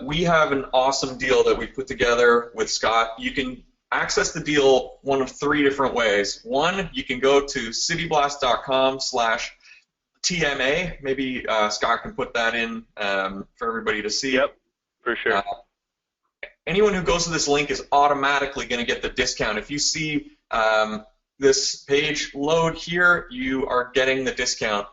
we have an awesome deal that we put together with Scott. You can access the deal one of three different ways. One, you can go to cityblast.com/TMA. Maybe Scott can put that in for everybody to see.
Yep, for sure.
Anyone who goes to this link is automatically going to get the discount. If you see this page load here, you are getting the discount.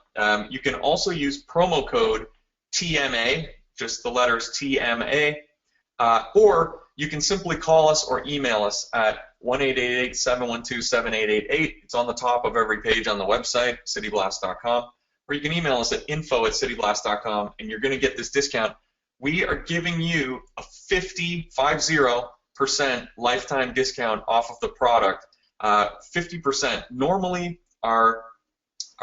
You can also use promo code TMA, just the letters TMA, or you can simply call us or email us at 1-888-712-7888. It's on the top of every page on the website, cityblast.com, or you can email us at info@cityblast.com, and you're going to get this discount. We are giving you a 50% lifetime discount off of the product. 50%. Normally, our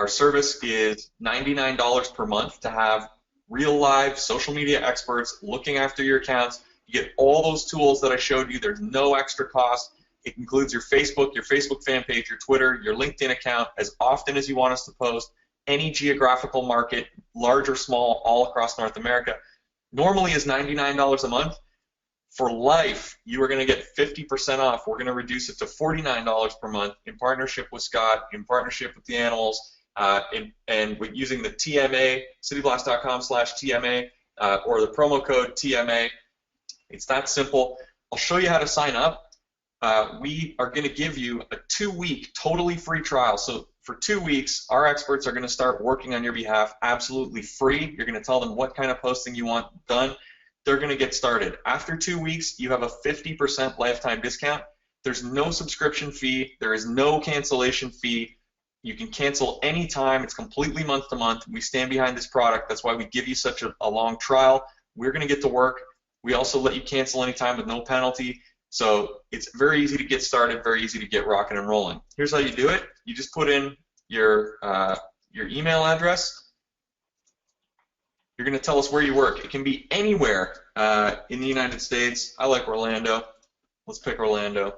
service is $99 per month to have real live social media experts looking after your accounts. You get all those tools that I showed you. There's no extra cost. It includes your Facebook fan page, your Twitter, your LinkedIn account as often as you want us to post, any geographical market, large or small, all across North America. Normally is $99 a month. For life, you are going to get 50% off. We're going to reduce it to $49 per month in partnership with Scott, in partnership with the animals, and with using the TMA, cityblast.com/TMA, or the promo code TMA. It's that simple. I'll show you how to sign up. We are going to give you a 2-week totally free trial. So for 2 weeks, our experts are going to start working on your behalf absolutely free. You're going to tell them what kind of posting you want done. They're going to get started. After 2 weeks, you have a 50% lifetime discount. There's no subscription fee. There is no cancellation fee. You can cancel anytime. It's completely month to month. We stand behind this product. That's why we give you such a long trial. We're going to get to work. We also let you cancel anytime with no penalty. So it's very easy to get started, very easy to get rocking and rolling. Here's how you do it. You just put in your email address. You're going to tell us where you work. It can be anywhere in the United States. I like Orlando. Let's pick Orlando.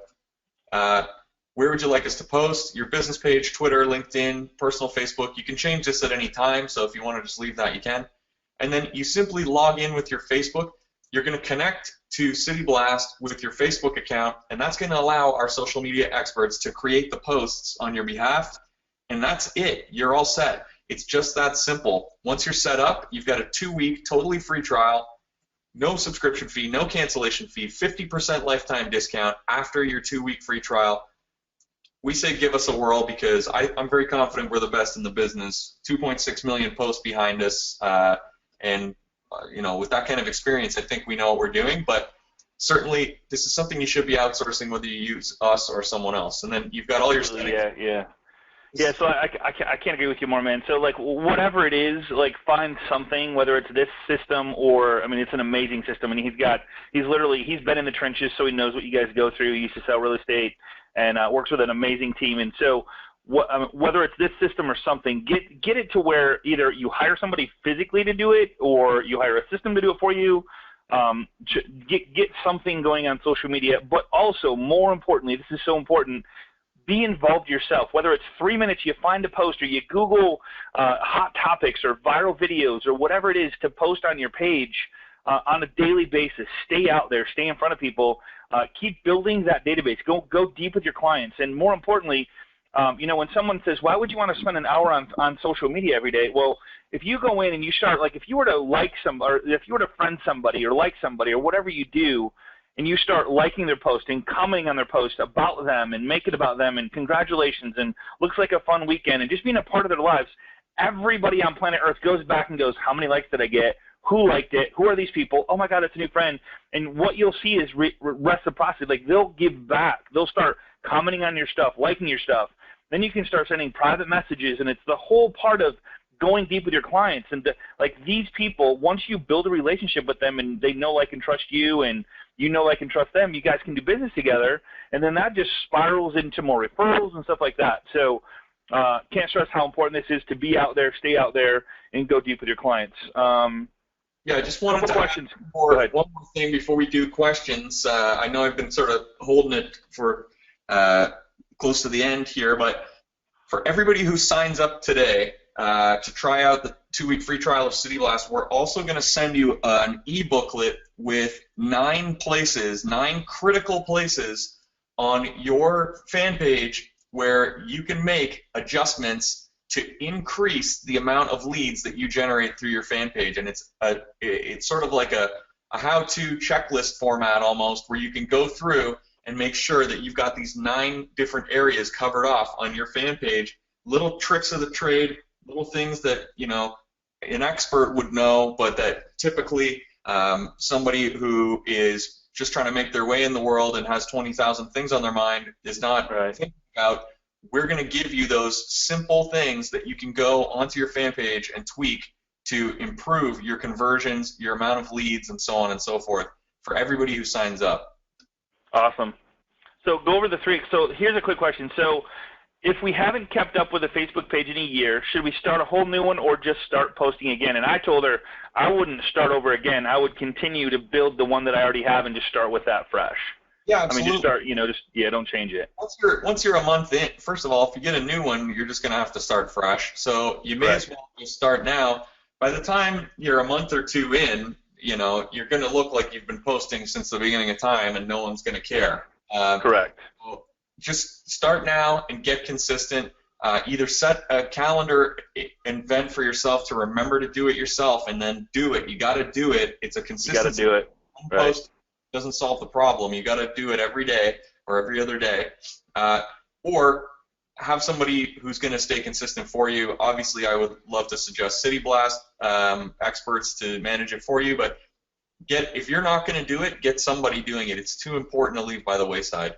Where would you like us to post? Your business page, Twitter, LinkedIn, personal Facebook. You can change this at any time, so if you want to just leave that, you can. And then you simply log in with your Facebook. You're going to connect to City Blast with your Facebook account, and that's going to allow our social media experts to create the posts on your behalf, and that's it. You're all set. It's just that simple. Once you're set up, you've got a 2-week totally free trial, no subscription fee, no cancellation fee, 50% lifetime discount after your 2-week free trial. We say give us a whirl because I'm very confident we're the best in the business. 2.6 million posts behind us, and you know, with that kind of experience, I think we know what we're doing, but certainly this is something you should be outsourcing whether you use us or someone else. And then you've got all your settings.
Yeah, so I can't agree with you more, man. So, like, whatever it is, like, find something, whether it's this system or, I mean, it's an amazing system. I mean, he's been in the trenches, so he knows what you guys go through. He used to sell real estate and works with an amazing team. And so whether it's this system or something, get it to where either you hire somebody physically to do it or you hire a system to do it for you. Get something going on social media, but also, more importantly, this is so important, be involved yourself. Whether it's 3 minutes, you find a post or you Google hot topics or viral videos or whatever it is to post on your page on a daily basis. Stay out there. Stay in front of people. Keep building that database. Go deep with your clients. And more importantly, you know, when someone says, why would you want to spend an hour on social media every day? Well, if you go in and you start, like, if you were to like or if you were to friend somebody or like somebody or whatever you do, and you start liking their post and commenting on their post about them and make it about them and congratulations and looks like a fun weekend and just being a part of their lives, everybody on planet Earth goes back and goes, how many likes did I get? who liked it, who are these people, oh my God, it's a new friend. And what you'll see is reciprocity. Like, they'll give back. They'll start commenting on your stuff, liking your stuff. Then you can start sending private messages, and it's the whole part of going deep with your clients. And like, these people, once you build a relationship with them and they know, like, and trust you, and you know, like, and trust them, you guys can do business together, and then that just spirals into more referrals and stuff like that. So can't stress how important this is to be out there, stay out there, and go deep with your clients.
Yeah, I just wanted to
questions.
One more thing before we do questions. I know I've been sort of holding it for close to the end here, but for everybody who signs up today to try out the 2-week free trial of City Blast, we're also going to send you an e-booklet with 9 critical places on your fan page where you can make adjustments to increase the amount of leads that you generate through your fan page. And it's sort of like a how-to checklist format almost, where you can go through and make sure that you've got these 9 different areas covered off on your fan page, little tricks of the trade, little things that, you know, an expert would know, but that typically somebody who is just trying to make their way in the world and has 20,000 things on their mind is not thinking about. We're going to give you those simple things that you can go onto your fan page and tweak to improve your conversions, your amount of leads, and so on and so forth for everybody who signs up.
Awesome. So go over the 3. So here's a quick question. So if we haven't kept up with a Facebook page in a year, should we start a whole new one or just start posting again? And I told her I wouldn't start over again. I would continue to build the one that I already have and just start with that fresh.
Yeah, absolutely.
I mean, just start, you know, don't change it.
Once you're a month in, first of all, if you get a new one, you're just going to have to start fresh. So you may as well just start now. By the time you're a month or 2 in, you know, you're going to look like you've been posting since the beginning of time, and no one's going to care.
Correct.
So just start now and get consistent. Either set a calendar event for yourself to remember to do it yourself, and then do it. You got to do it. It's a consistency.
You got to do it. Right.
Doesn't solve the problem. You got to do it every day or every other day, or have somebody who's going to stay consistent for you. Obviously, I would love to suggest City Blast experts to manage it for you, but if you're not going to do it, get somebody doing it. It's too important to leave by the wayside.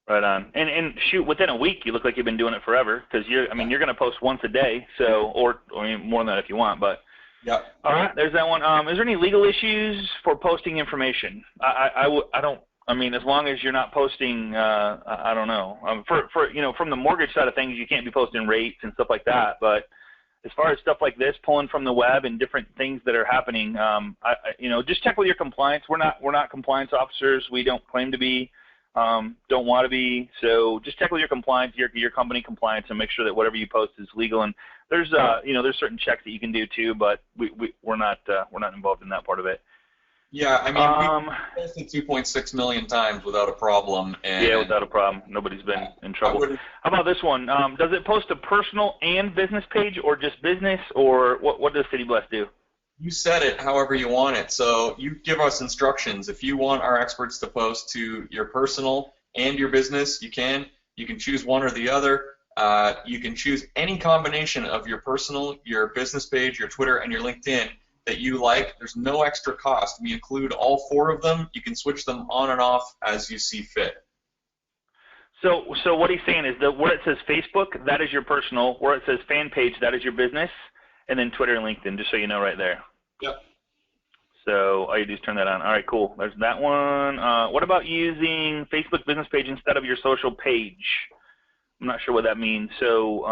Right on. And shoot, within a week, you look like you've been doing it forever, because you're going to post once a day, so or more than that if you want, but.
Yeah.
All right, there's that one. Is there any legal issues for posting information? I don't. I mean, as long as you're not posting, I don't know. For you know, from the mortgage side of things, you can't be posting rates and stuff like that. But as far as stuff like this, pulling from the web and different things that are happening, you know, just check with your compliance. We're not compliance officers. We don't claim to be. Don't want to be. So just check with your compliance, your company compliance, and make sure that whatever you post is legal. And there's you know, there's certain checks that you can do too, but we're not involved in that part of it.
Yeah, I mean, we posted 2.6 million times without a problem. And
yeah, without a problem. Nobody's been in trouble. How about this one? Does it post a personal and business page, or just business, or what does City Blast do?
You set it however you want it. So you give us instructions. If you want our experts to post to your personal and your business, you can. You can choose one or the other. You can choose any combination of your personal, your business page, your Twitter, and your LinkedIn that you like. There's no extra cost. We include all 4 of them. You can switch them on and off as you see fit.
So what he's saying is that where it says Facebook, that is your personal. Where it says fan page, that is your business. And then Twitter and LinkedIn, just so you know right there.
Yep.
So all you do is turn that on. All right, cool. There's that one. What about using Facebook business page instead of your social page? I'm not sure what that means. So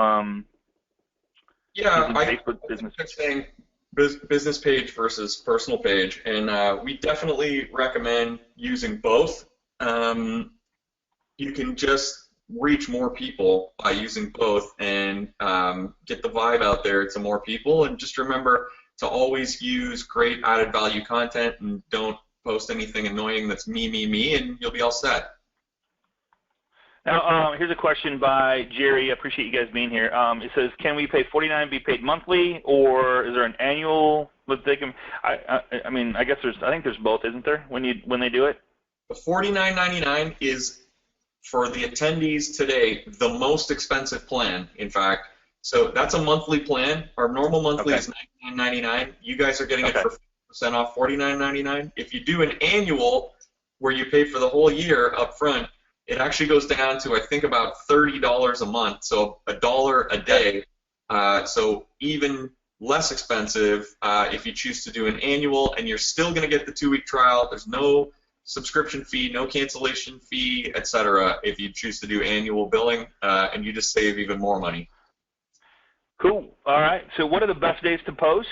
yeah,
Facebook business
saying business page versus personal page, and we definitely recommend using both. You can just reach more people by using both and get the vibe out there to more people. And just remember to always use great added value content, and don't post anything annoying that's me, and you'll be all set.
Now, here's a question by Jerry. I appreciate you guys being here. It says, can we pay $49 and be paid monthly, or is there an annual? I mean, I guess I think there's both, isn't there? When they do it.
The $49.99 is for the attendees today the most expensive plan. In fact, so that's a monthly plan. Our normal monthly is $99.99. You guys are getting it for 50% off, $49.99. If you do an annual where you pay for the whole year up front, it actually goes down to, I think, about $30 a month, so $1 a day. So even less expensive if you choose to do an annual, and you're still going to get the 2-week trial. There's no subscription fee, no cancellation fee, etc. if you choose to do annual billing, and you just save even more money.
Cool. All right. So what are the best days to post?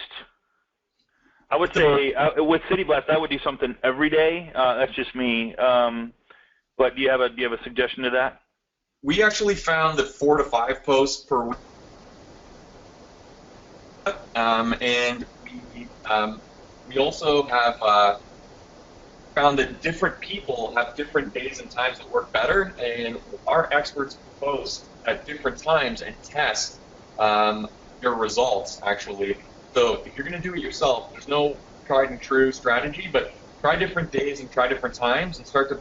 I would say with City Blast, I would do something every day. That's just me. But do you have a suggestion to that?
We actually found that 4 to 5 posts per week, and we also have found that different people have different days and times that work better, and our experts post at different times and test your results, actually. So if you're going to do it yourself, there's no tried and true strategy, but try different days and try different times and start to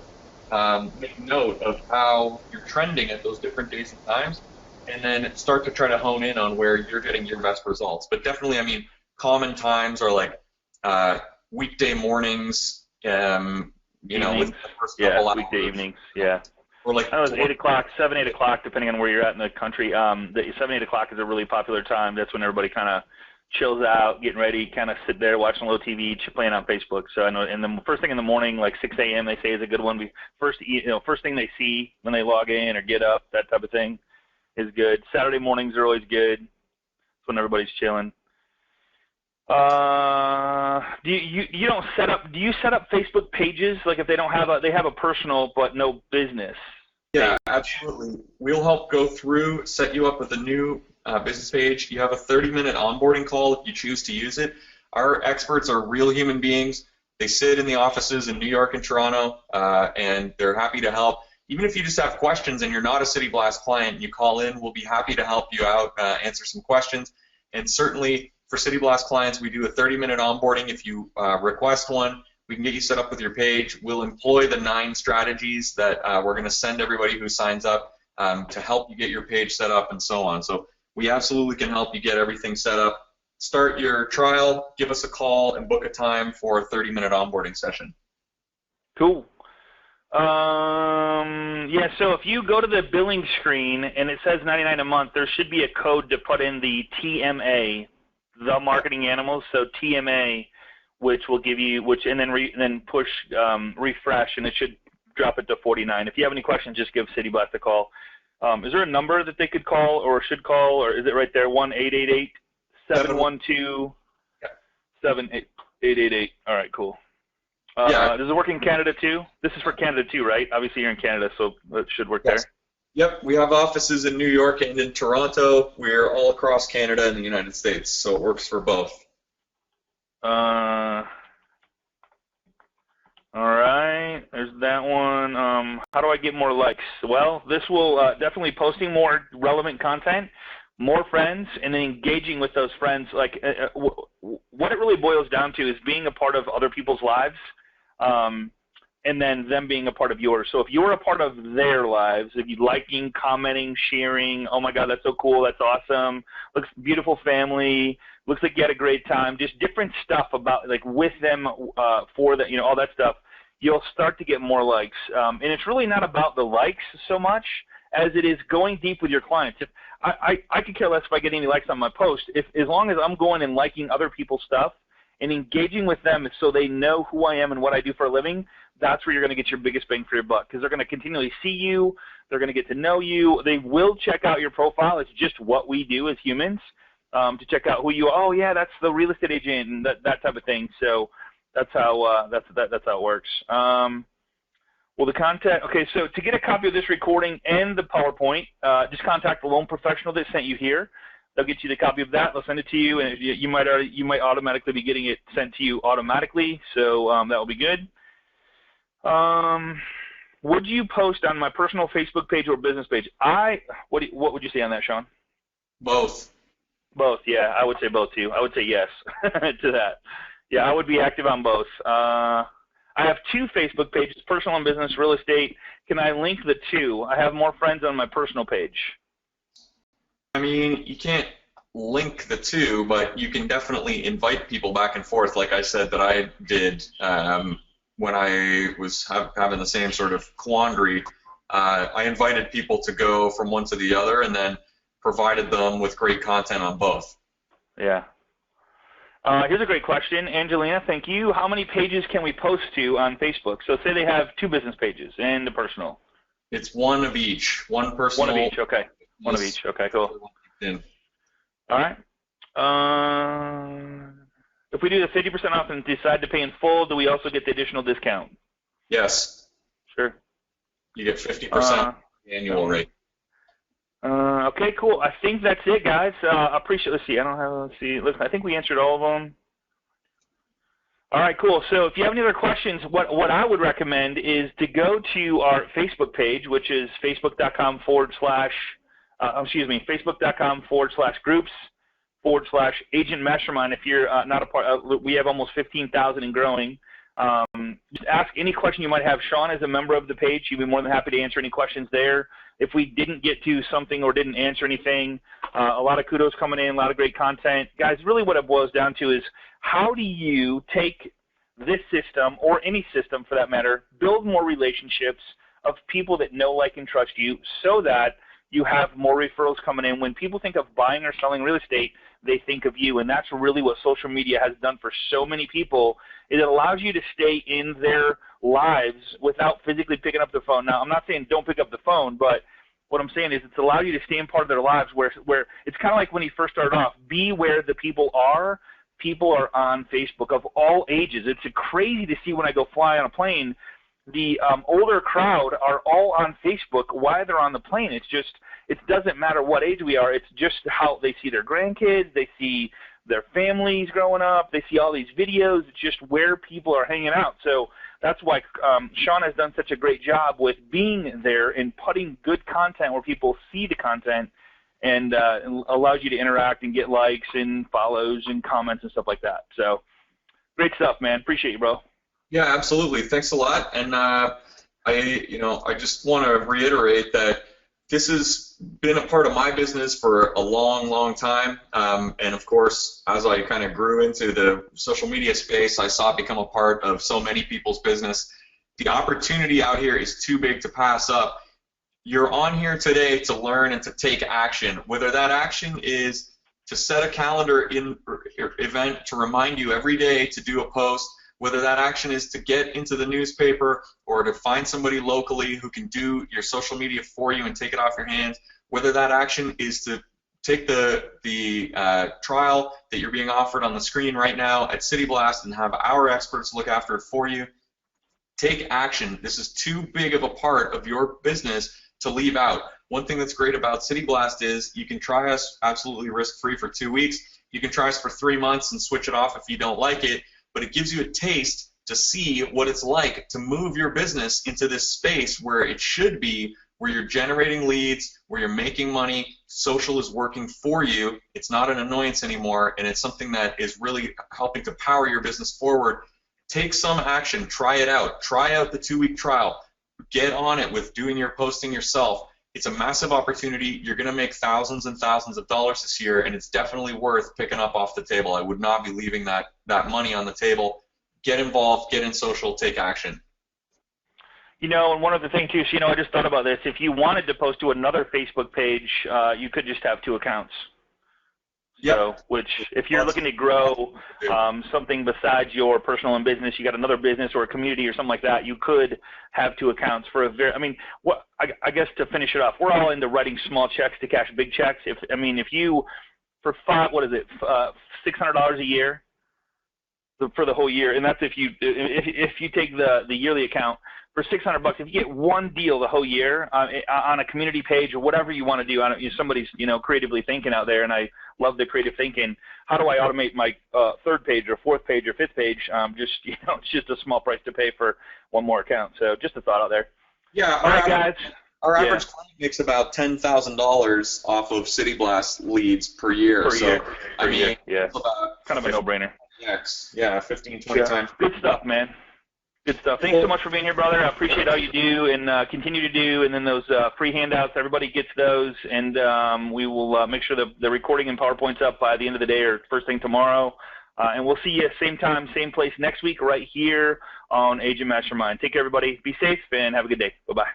make note of how you're trending at those different days and times, and then start to try to hone in on where you're getting your best results. But definitely, I mean, common times are like weekday mornings, you know, with the first couple hours.
Weekday evenings, yeah.
Or like
I know it's 8 o'clock, 7, 8 o'clock, depending on where you're at in the country. The 7, 8 o'clock is a really popular time. That's when everybody kind of chills out, getting ready, kind of sit there watching a little TV, playing on Facebook. So I know, and the first thing in the morning, like 6 a.m., they say is a good one. First thing they see when they log in or get up, that type of thing is good. Saturday mornings are always good. That's when everybody's chilling. Do you set up Facebook pages? Like if they don't have they have a personal but no business.
Yeah, absolutely. We'll help go through, set you up with a new business page. You have a 30-minute onboarding call if you choose to use it. Our experts are real human beings. They sit in the offices in New York and Toronto, and they're happy to help. Even if you just have questions and you're not a City Blast client, you call in, we'll be happy to help you out, answer some questions. And certainly for City Blast clients, we do a 30-minute onboarding. If you request one, we can get you set up with your page. We'll employ the 9 strategies that we're going to send everybody who signs up to help you get your page set up and so on. So we absolutely can help you get everything set up. Start your trial, give us a call, and book a time for a 30-minute onboarding session.
Cool. Yeah, so if you go to the billing screen and it says $99 a month, there should be a code to put in the TMA, the marketing animals, so TMA, which will give you, and then push refresh, and it should drop it to $49. If you have any questions, just give City Blast a call. Is there a number that they could call or should call, or is it right there, 1-888-712-7888? All right, cool.
Yeah.
Does it work in Canada too? This is for Canada too, right? Obviously you're in Canada, so it should work there.
Yep, we have offices in New York and in Toronto. We're all across Canada and the United States, so it works for both.
All right, there's that one. How do I get more likes? Well, this will definitely posting more relevant content, more friends, and then engaging with those friends. Like what it really boils down to is being a part of other people's lives, and then them being a part of yours. So if you're a part of their lives, if you liking, commenting, sharing, oh my God, that's so cool, that's awesome, looks beautiful family, looks like you had a great time, just different stuff about, like, with them, for the, all that stuff, you'll start to get more likes. And it's really not about the likes so much as it is going deep with your clients. If I could care less if I get any likes on my post, as long as I'm going and liking other people's stuff and engaging with them so they know who I am and what I do for a living, that's where you're going to get your biggest bang for your buck, because they're going to continually see you, they're going to get to know you, they will check out your profile. It's just what we do as humans, to check out who you are. Oh yeah, that's the real estate agent, and that type of thing. So that's how that's how it works. Well, the content. Okay, so to get a copy of this recording and the PowerPoint, just contact the loan professional that sent you here. They'll get you the copy of that. They'll send it to you, and you might automatically be getting it sent to you automatically. So that will be good. Would you post on my personal Facebook page or business page? What would you say on that, Sean?
Both.
Both, yeah. I would say both too. I would say yes to that. Yeah, I would be active on both. I have 2 Facebook pages, personal and business, real estate. Can I link the 2? I have more friends on my personal page.
I mean, you can't link the two, but you can definitely invite people back and forth, like I said that I did when I was having the same sort of quandary. I invited people to go from one to the other and then provided them with great content on both.
Yeah. Here's a great question. Angelina, thank you. How many pages can we post to on Facebook? So say they have 2 business pages and a personal.
It's one of each. One personal.
One of each, okay. One of each, okay, cool. All right. If we do the 50% off and decide to pay in full, do we also get the additional discount?
Yes.
Sure.
You get 50% annual rate.
Okay, cool. I think that's it, guys. Appreciate. Let's see. Listen, I think we answered all of them. All right, cool. So if you have any other questions, what I would recommend is to go to our Facebook page, which is facebook.com/groups/agent mastermind. If you're not a part, we have almost 15,000 and growing. Just ask any question you might have. Sean is a member of the page. He'd be more than happy to answer any questions there. If we didn't get to something or didn't answer anything, a lot of kudos coming in, a lot of great content. Guys, really what it boils down to is how do you take this system, or any system for that matter, build more relationships of people that know, like, and trust you so that you have more referrals coming in. When people think of buying or selling real estate, they think of you, and that's really what social media has done for so many people. It allows you to stay in their lives without physically picking up the phone. Now, I'm not saying don't pick up the phone, but what I'm saying is it's allowed you to stay in part of their lives where it's kind of like when you first started off. Be where the people are. People are on Facebook of all ages. It's crazy to see when I go fly on a plane. The older crowd are all on Facebook while they're on the plane. It doesn't matter what age we are. It's just how they see their grandkids, they see their families growing up, they see all these videos. It's just where people are hanging out. So that's why Sean has done such a great job with being there and putting good content where people see the content, and allows you to interact and get likes and follows and comments and stuff like that. So great stuff, man. Appreciate you, bro.
Yeah, absolutely. Thanks a lot. And I just want to reiterate that this has been a part of my business for a long, long time. And of course, as I kind of grew into the social media space, I saw it become a part of so many people's business. The opportunity out here is too big to pass up. You're on here today to learn and to take action, whether that action is to set a calendar event to remind you every day to do a post, whether that action is to get into the newspaper or to find somebody locally who can do your social media for you and take it off your hands, whether that action is to take the trial that you're being offered on the screen right now at City Blast and have our experts look after it for you. Take action. This is too big of a part of your business to leave out. One thing that's great about City Blast is you can try us absolutely risk-free for 2 weeks. You can try us for 3 months and switch it off if you don't like it, but it gives you a taste to see what it's like to move your business into this space where it should be, where you're generating leads, where you're making money, social is working for you, it's not an annoyance anymore, and it's something that is really helping to power your business forward. Take some action, try it out. Try out the 2-week trial. Get on it with doing your posting yourself. It's a massive opportunity. You're going to make thousands and thousands of dollars this year, and it's definitely worth picking up off the table. I would not be leaving that money on the table. Get involved, get in social, take action.
You know, and one other thing too, so, I just thought about this. If you wanted to post to another Facebook page, you could just have 2 accounts.
Yep.
So, which, if you're looking to grow something besides your personal and business, you got another business or a community or something like that, you could have 2 accounts for I guess to finish it off, we're all into writing small checks to cash big checks. If you, for $600 a year for the whole year, and that's if you take the yearly account, for $600, if you get one deal the whole year on a community page or whatever you want to do, somebody's creatively thinking out there, and I love the creative thinking. How do I automate my 3rd page or 4th page or 5th page? It's just a small price to pay for one more account. So just a thought out there.
Yeah.
All right, guys.
Our average client makes about $10,000 off of City Blast leads per year.
Yeah.
It's
about kind of a no-brainer.
Yeah, 15, 20 times.
Good stuff, man. Good stuff. Thanks so much for being here, brother. I appreciate all you do and continue to do. And then those free handouts, everybody gets those. And we will make sure the recording and PowerPoint's up by the end of the day or first thing tomorrow. And we'll see you same time, same place next week right here on Agent Mastermind. Take care, everybody. Be safe and have a good day. Bye-bye.